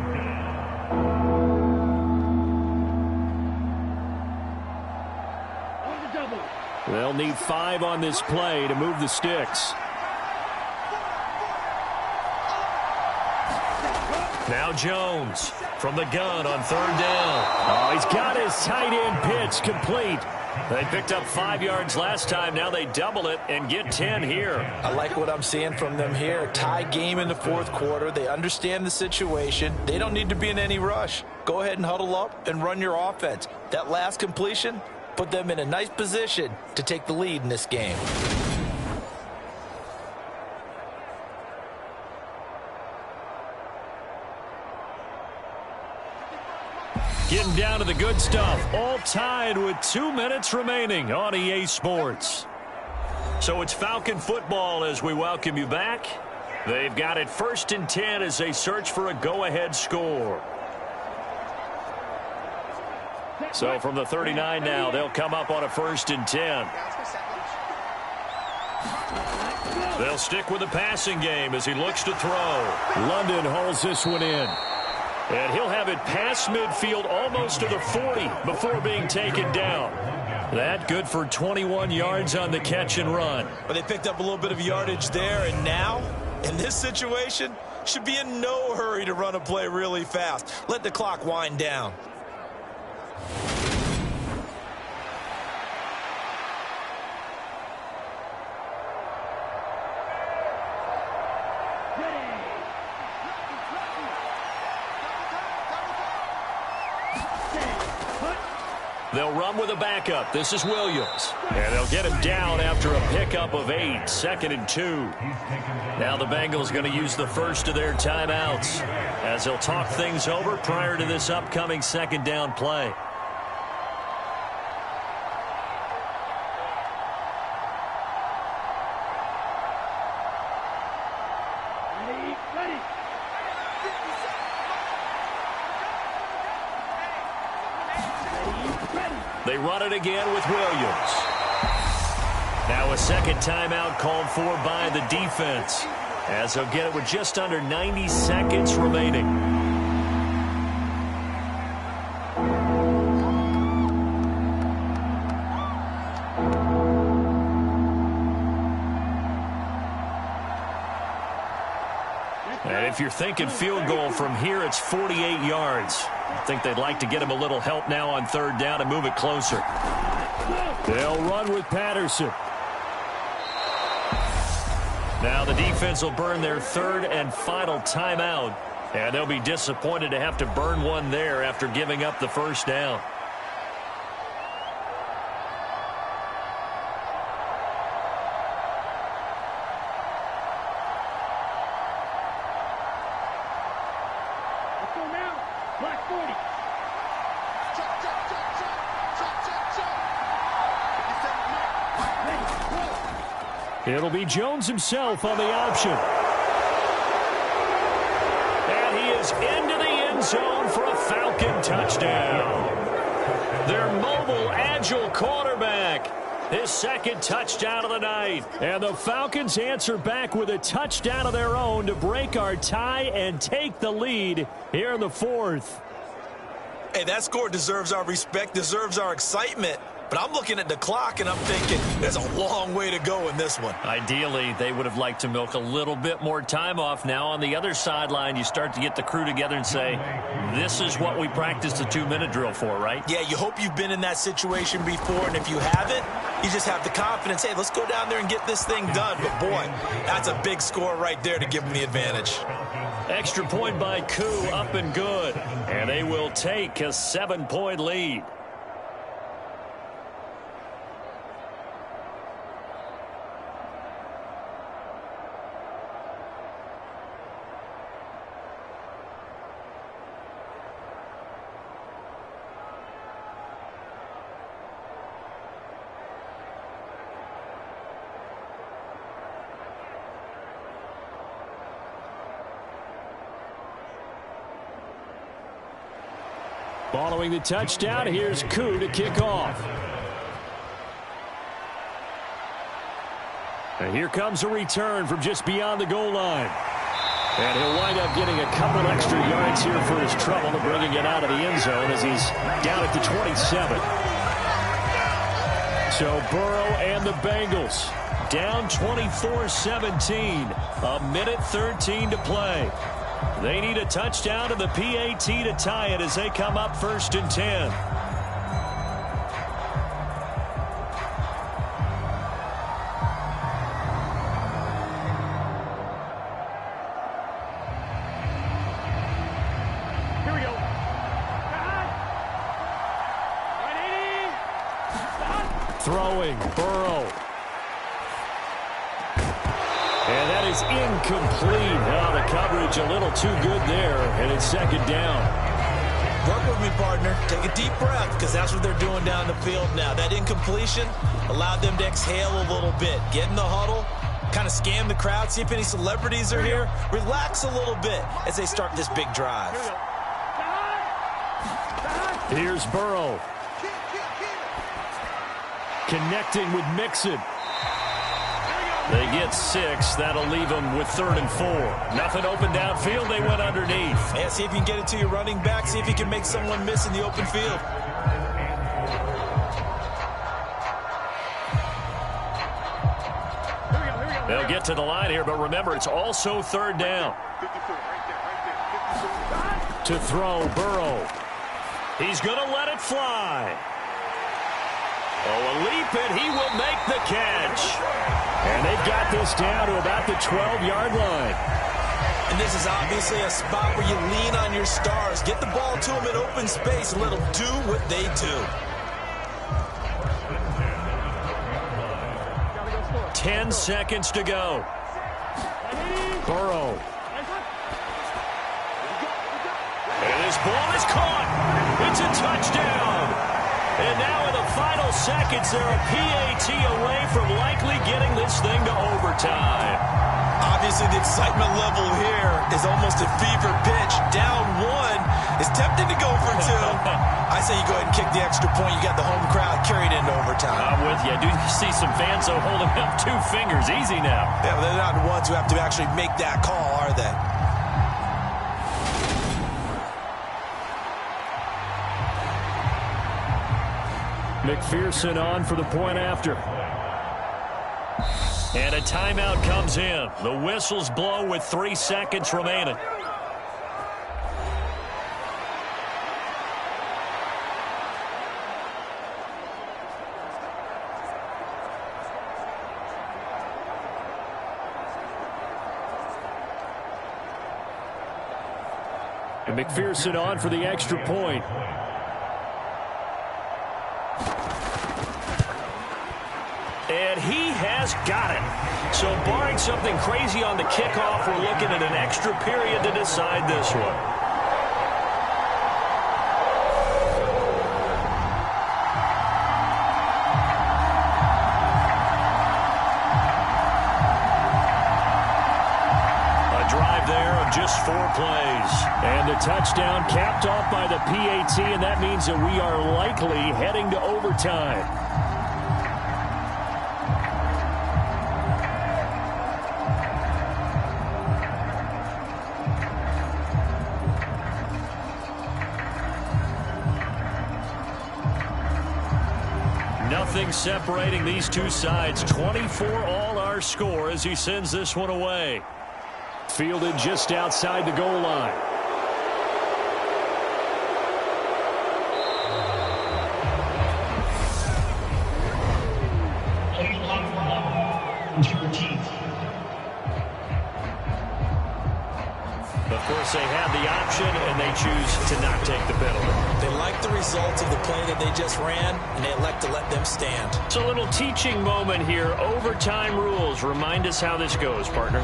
They'll need 5 on this play to move the sticks. Now Jones from the gun on 3rd down. Oh, he's got his tight end pitch complete. They picked up 5 yards last time. Now they double it and get 10 here. I like what I'm seeing from them here. Tie game in the fourth quarter. They understand the situation. They don't need to be in any rush. Go ahead and huddle up and run your offense. That last completion put them in a nice position to take the lead in this game. Getting down to the good stuff. All tied with 2 minutes remaining on EA Sports. So it's Falcon football as we welcome you back. They've got it 1st and 10 as they search for a go-ahead score. So from the 39 now, they'll come up on a 1st and 10. They'll stick with the passing game as he looks to throw. London hauls this one in. And he'll have it past midfield almost to the 40 before being taken down. That good for 21 yards on the catch and run. But they picked up a little bit of yardage there, and now, in this situation, should be in no hurry to run a play really fast. Let the clock wind down. They'll run with a backup. This is Williams. And they'll get him down after a pickup of 8. 2nd and 2. Now the Bengals going to use the first of their timeouts as they'll talk things over prior to this upcoming 2nd down play. They run it again with Williams. Now a 2nd timeout called for by the defense. as they'll get it with just under 90 seconds remaining. And if you're thinking field goal from here, it's 48 yards. I think they'd like to get him a little help now on third down and move it closer. They'll run with Patterson. Now the defense will burn their third and final timeout. And they'll be disappointed to have to burn one there after giving up the first down. It'll be Jones himself on the option. And he is into the end zone for a Falcon touchdown. Their mobile, agile quarterback. His second touchdown of the night. And the Falcons answer back with a touchdown of their own to break our tie and take the lead here in the fourth. Hey, that score deserves our respect, deserves our excitement. But I'm looking at the clock, and I'm thinking there's a long way to go in this one. Ideally, they would have liked to milk a little bit more time off. Now, on the other sideline, you start to get the crew together and say, this is what we practiced the 2-minute drill for, right? Yeah, you hope you've been in that situation before, and if you haven't, you just have the confidence, hey, let's go down there and get this thing done. But, boy, that's a big score right there to give them the advantage. Extra point by Koo, up and good. And they will take a 7-point lead. Following the touchdown, here's Koo to kick off. And here comes a return from just beyond the goal line. And he'll wind up getting a couple extra yards here for his trouble and bringing it out of the end zone as he's down at the 27. So Burrow and the Bengals down 24-17. A minute 13 to play. They need a touchdown to the PAT to tie it as they come up 1st and 10. Here we go. Throwing, Burrow. And that is incomplete. Oh, the coverage a little too good there, and it's 2nd down. Work with me, partner. Take a deep breath, because that's what they're doing down the field now. That incompletion allowed them to exhale a little bit. Get in the huddle, kind of scan the crowd, see if any celebrities are here. Relax a little bit as they start this big drive. Here's Burrow. Connecting with Mixon. They get 6. That'll leave them with 3rd and 4. Nothing open downfield. They went underneath. Yeah, see if you can get it to your running back. See if you can make someone miss in the open field. They'll get to the line here, but remember, it's also 3rd down. To throw, Burrow. He's going to let it fly. Oh, a leap, and he will make the catch. And they've got this down to about the 12-yard line. And this is obviously a spot where you lean on your stars. Get the ball to them in open space and let them do what they do. 10 seconds to go. Burrow. And this ball is caught. It's a touchdown. And now in the final seconds, they're a PAT away from likely getting this thing to overtime. Obviously, the excitement level here is almost a fever pitch. Down 1. It's tempting to go for two. I say you go ahead and kick the extra point. You got the home crowd carried into overtime. I'm with you. I do see some fans, though, holding up 2 fingers. Easy now. Yeah, but they're not the ones who have to actually make that call, are they? McPherson on for the point after. And a timeout comes in. The whistles blow with 3 seconds remaining. And McPherson on for the extra point. And he has got it. So barring something crazy on the kickoff, we're looking at an extra period to decide this one. A drive there of just 4 plays. And the touchdown capped off by the PAT, and that means that we are likely heading to overtime. Nothing separating these two sides. 24 all our score as he sends this one away. Fielded just outside the goal line. Of course, they have the option, and they choose to not take the penalty. They like the results of the play that they just ran, and they elect to let them stand. So a little teaching moment here. Overtime rules. Remind us how this goes, partner.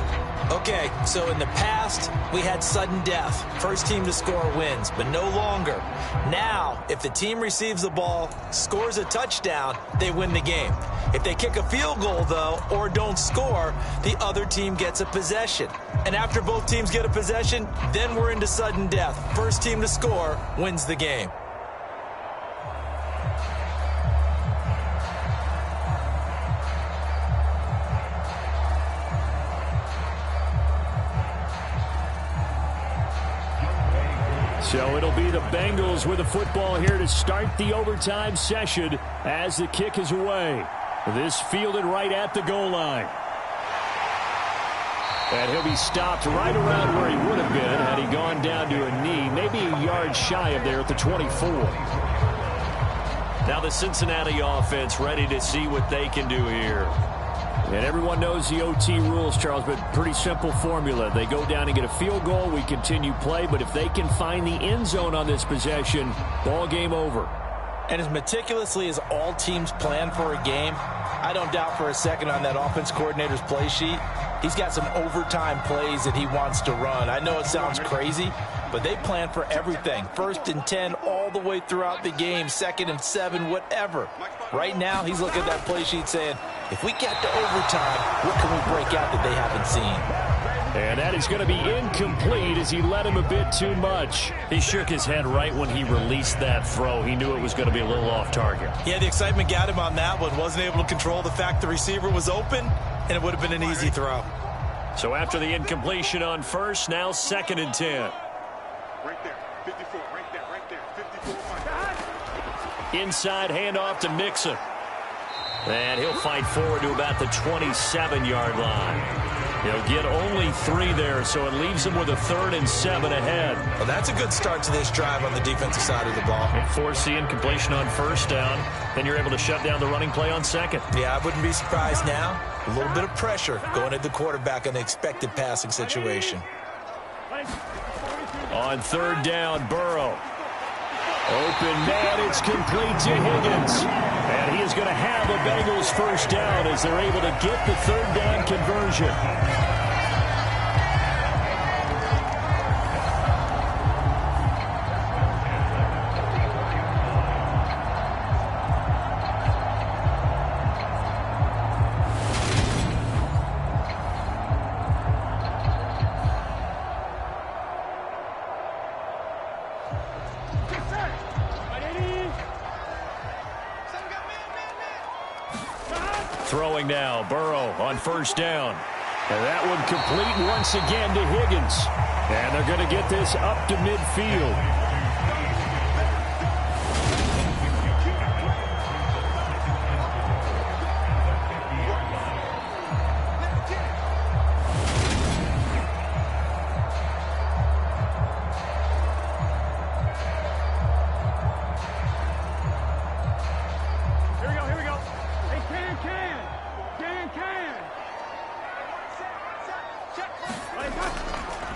Okay, so in the past, we had sudden death. First team to score wins, but no longer. Now, if the team receives the ball, scores a touchdown, they win the game. If they kick a field goal, though, or don't score, the other team gets a possession. And after both teams get a possession, then we're into sudden death. First team to score wins the game. So it'll be the Bengals with the football here to start the overtime session as the kick is away. This fielded right at the goal line. And he'll be stopped right around where he would have been had he gone down to a knee, maybe a yard shy of there at the 24. Now the Cincinnati offense ready to see what they can do here. And everyone knows the OT rules, Charles, but pretty simple formula. They go down and get a field goal, we continue play, but if they can find the end zone on this possession, ball game over. And as meticulously as all teams plan for a game, I don't doubt for a second on that offense coordinator's play sheet, he's got some overtime plays that he wants to run. I know it sounds crazy, but they plan for everything. 1st and 10 all the way throughout the game, 2nd and 7, whatever. Right now, he's looking at that play sheet saying, if we get to overtime, what can we break out that they haven't seen? And that is going to be incomplete as he let him a bit too much. He shook his head right when he released that throw. He knew it was going to be a little off target. Yeah, the excitement got him on that one. Wasn't able to control the fact the receiver was open, and it would have been an easy throw. So after the incompletion on first, now 2nd and 10. Right there, 54, right there, 54. Inside handoff to Mixon. And he'll fight forward to about the 27-yard line. He'll get only 3 there, so it leaves him with a 3rd and 7 ahead. Well, that's a good start to this drive on the defensive side of the ball. Force the incompletion on 1st down, then you're able to shut down the running play on 2nd. Yeah, I wouldn't be surprised now. A little bit of pressure going at the quarterback in the expected passing situation. On 3rd down, Burrow. Open man, it's complete to Higgins. And he is going to have a Bengals 1st down as they're able to get the 3rd down conversion. Throwing now, Burrow on first down. And that one complete once again to Higgins. And they're going to get this up to midfield.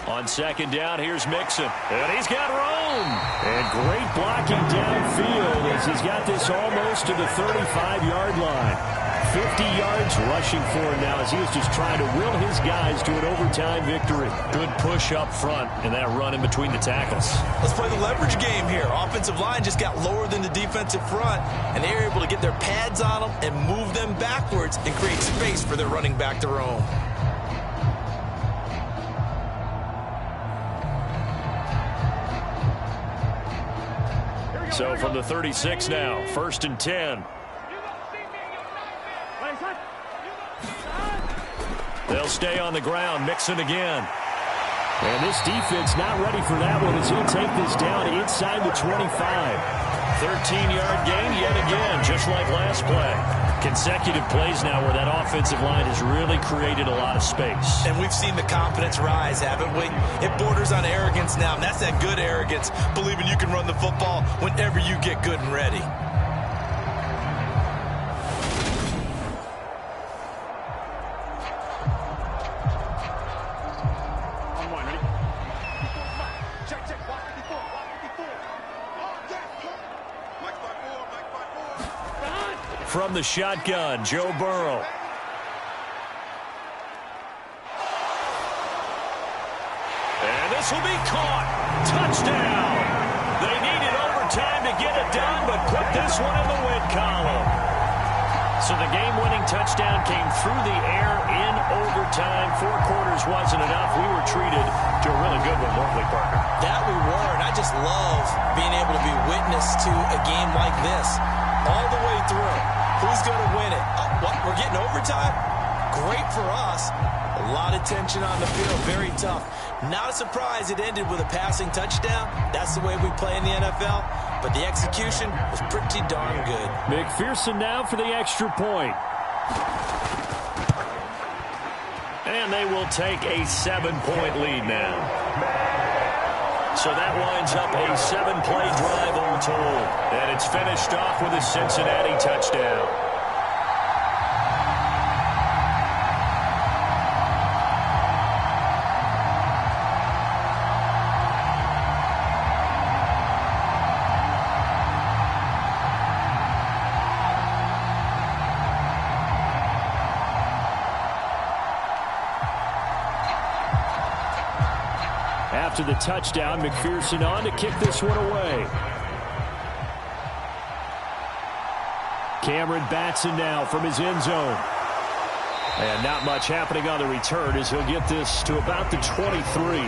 On second down, here's Mixon. And he's got room. And great blocking downfield as he's got this almost to the 35-yard line. 50 yards rushing for him now as he is just trying to will his guys to an overtime victory. Good push up front and that run in between the tackles. Let's play the leverage game here. Offensive line just got lower than the defensive front, and they were able to get their pads on them and move them backwards and create space for their running back to roam. So from the 36 now, 1st and 10. They'll stay on the ground, Mixon again. And this defense not ready for that one as he'll take this down inside the 25. 13-yard gain yet again, just like last play. Consecutive plays now where that offensive line has really created a lot of space. And we've seen the confidence rise, haven't we? It borders on arrogance now, and that's that good arrogance, believing you can run the football whenever you get good and ready. From the shotgun, Joe Burrow. And this will be caught. Touchdown. They needed overtime to get it done, but put this one in the win column. So the game-winning touchdown came through the air in overtime. 4 quarters wasn't enough. We were treated to a really good one, weren't we, partner? That we were, and I just love being able to be witness to a game like this all the way through. Who's going to win it? What? We're getting overtime? Great for us. A lot of tension on the field. Very tough. Not a surprise it ended with a passing touchdown. That's the way we play in the NFL. But the execution was pretty darn good. McPherson now for the extra point. And they will take a 7-point lead now. So that winds up a 7-play drive all told. And it's finished off with a Cincinnati touchdown. After the touchdown, McPherson on to kick this one away. Cameron Batson now from his end zone. And not much happening on the return as he'll get this to about the 23.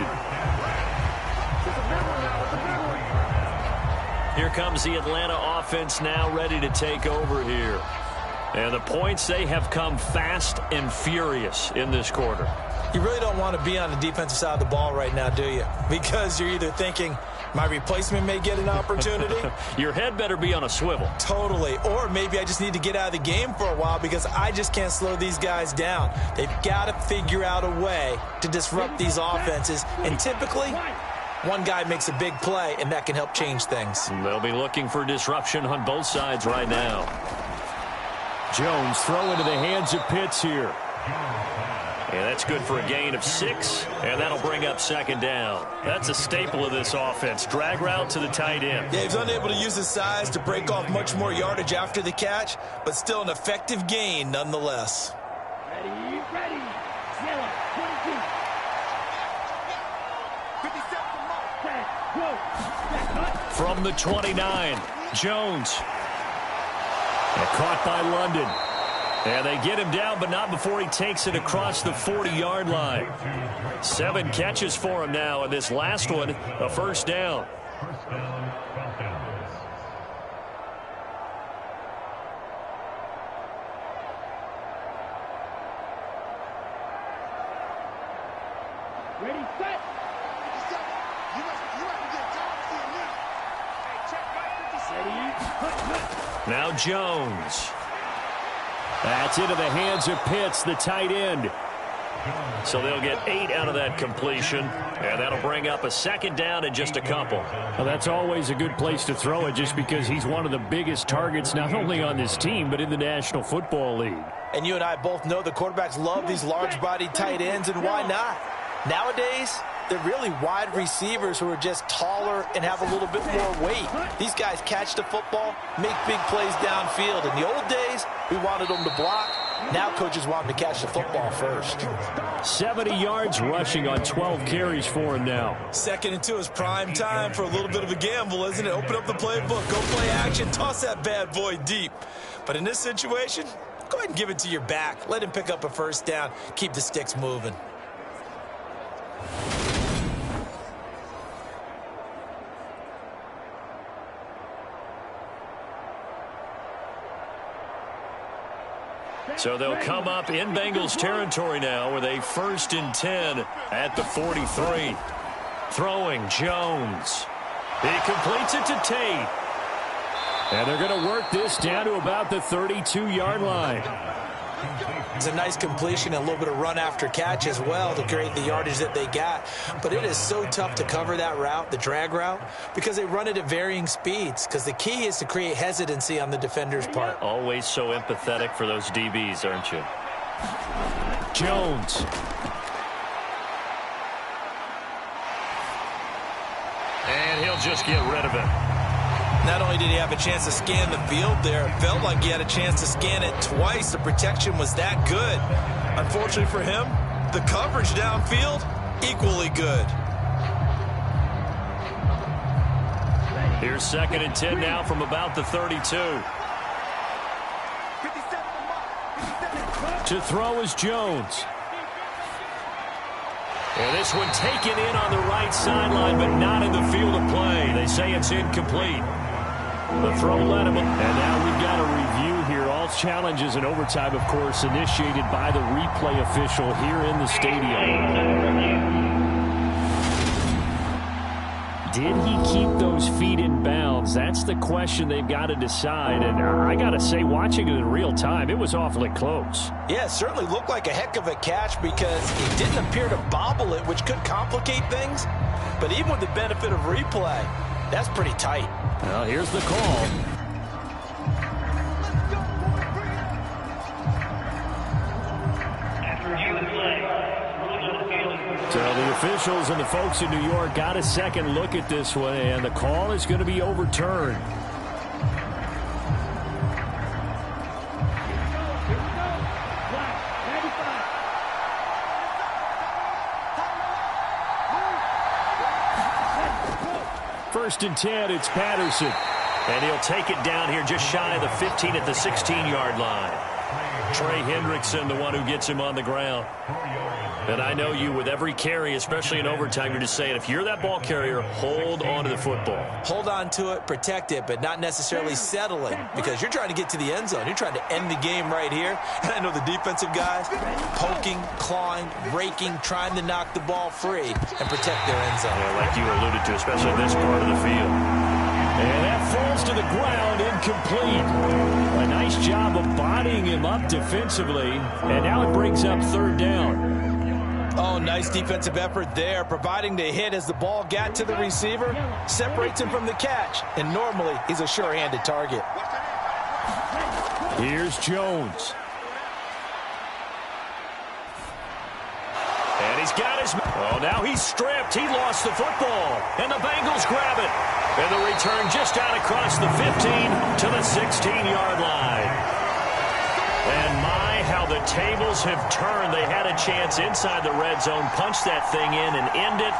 Here comes the Atlanta offense now ready to take over here. And the points, they have come fast and furious in this quarter. You really don't want to be on the defensive side of the ball right now, do you? Because you're either thinking, my replacement may get an opportunity. Your head better be on a swivel. Totally. Or maybe I just need to get out of the game for a while because I just can't slow these guys down. They've got to figure out a way to disrupt these offenses. And typically, one guy makes a big play, and that can help change things. They'll be looking for disruption on both sides right now. Jones throw into the hands of Pitts here. And that's good for a gain of 6, and that'll bring up second down. That's a staple of this offense. Drag route to the tight end. Yeah, he's unable to use his size to break off much more yardage after the catch, but still an effective gain nonetheless. Ready. Yellow, 22. 57. From the 29, Jones. And caught by London. And they get him down, but not before he takes it across the 40-yard line. 7 catches for him now, and this last one, a first down. Ready, set. Now Jones. That's into the hands of Pitts, the tight end. So they'll get 8 out of that completion, and that'll bring up a second down in just a couple. Well, that's always a good place to throw it just because he's one of the biggest targets not only on this team but in the National Football League. And you and I both know the quarterbacks love these large-bodied tight ends, and why not? Nowadays, they're really wide receivers who are just taller and have a little bit more weight. These guys catch the football, make big plays downfield. In the old days, we wanted them to block. Now coaches want them to catch the football first. 70 yards rushing on 12 carries for him now. 2nd and 2 is prime time for a little bit of a gamble, isn't it? Open up the playbook, go play action, toss that bad boy deep. But in this situation, go ahead and give it to your back. Let him pick up a first down. Keep the sticks moving. So they'll come up in Bengals territory now with a 1st and 10 at the 43. Throwing Jones. He completes it to Tate. And they're going to work this down to about the 32-yard line. It's a nice completion and a little bit of run after catch as well to create the yardage that they got. But it is so tough to cover that route, the drag route, because they run it at varying speeds. Because the key is to create hesitancy on the defender's part. Always so empathetic for those DBs, aren't you? Jones. And he'll just get rid of it. Not only did he have a chance to scan the field there, it felt like he had a chance to scan it twice. The protection was that good. Unfortunately for him, the coverage downfield, equally good. Here's 2nd and 10 now from about the 32. To throw is Jones. And this one taken in on the right sideline, but not in the field of play. They say it's incomplete. The throw led him. And now we've got a review here. All challenges in overtime, of course, initiated by the replay official here in the stadium. Did he keep those feet in bounds? That's the question they've got to decide. And I got to say, watching it in real time, it was awfully close. Yeah, it certainly looked like a heck of a catch because he didn't appear to bobble it, which could complicate things. But even with the benefit of replay, that's pretty tight. Well, here's the call. So the officials and the folks in New York got a second look at this one, and the call is going to be overturned. First and 10, it's Patterson. And he'll take it down here just shy of the 15 at the 16-yard line. Trey Hendrickson, the one who gets him on the ground. And I know you, with every carry, especially in overtime, you're just saying, if you're that ball carrier, hold on to the football. Hold on to it, protect it, but not necessarily settling, because you're trying to get to the end zone. You're trying to end the game right here. And I know the defensive guys poking, clawing, raking, trying to knock the ball free and protect their end zone. Yeah, like you alluded to, especially this part of the field. And that falls to the ground, incomplete. A nice job of bodying him up defensively, and now it brings up 3rd down. Oh, nice defensive effort there, providing the hit as the ball got to the receiver, separates him from the catch, and normally he's a sure-handed target. Here's Jones. And he's got his... Oh, now he's stripped. He lost the football, and the Bengals grab it. And the return just out across the 15 to the 16-yard line. And my, how the tables have turned. They had a chance inside the red zone, punch that thing in and end it.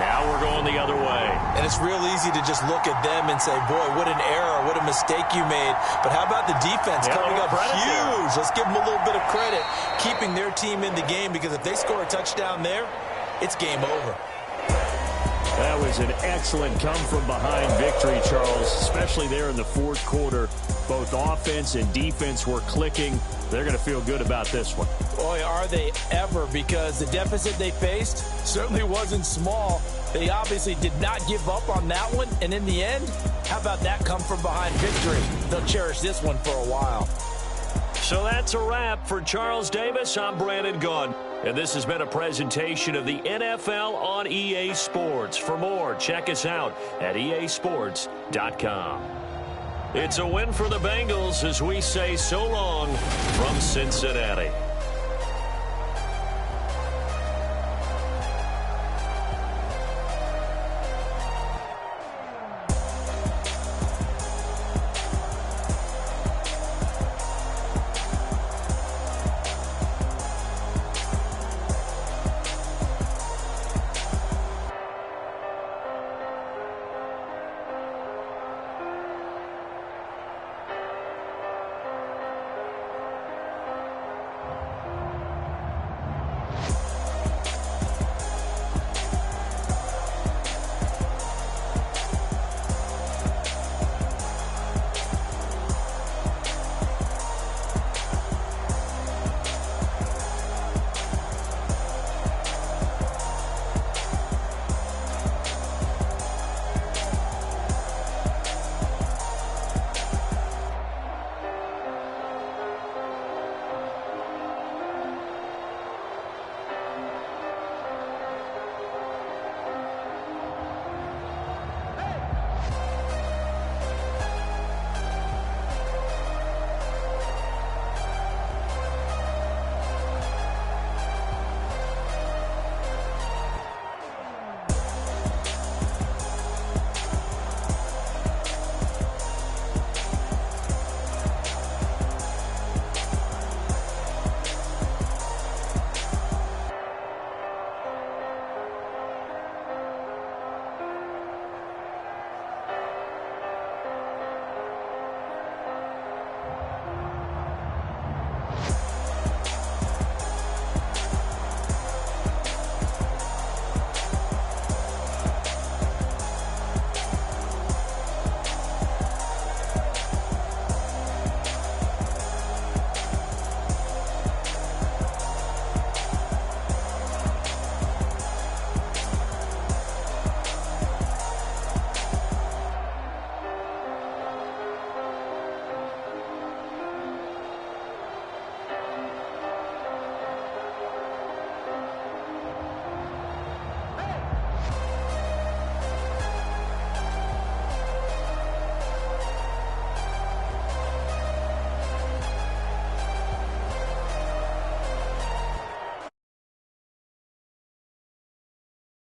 Now we're going the other way. And it's real easy to just look at them and say, boy, what an error, what a mistake you made. But how about the defense coming up huge? Let's give them a little bit of credit, keeping their team in the game, because if they score a touchdown there, it's game over. That was an excellent come-from-behind victory, Charles, especially there in the fourth quarter. Both offense and defense were clicking. They're going to feel good about this one. Boy, are they ever, because the deficit they faced certainly wasn't small. They obviously did not give up on that one, and in the end, how about that come-from-behind victory? They'll cherish this one for a while. So that's a wrap for Charles Davis. I'm Brandon Gunn, and this has been a presentation of the NFL on EA Sports. For more, check us out at easports.com. It's a win for the Bengals as we say so long from Cincinnati.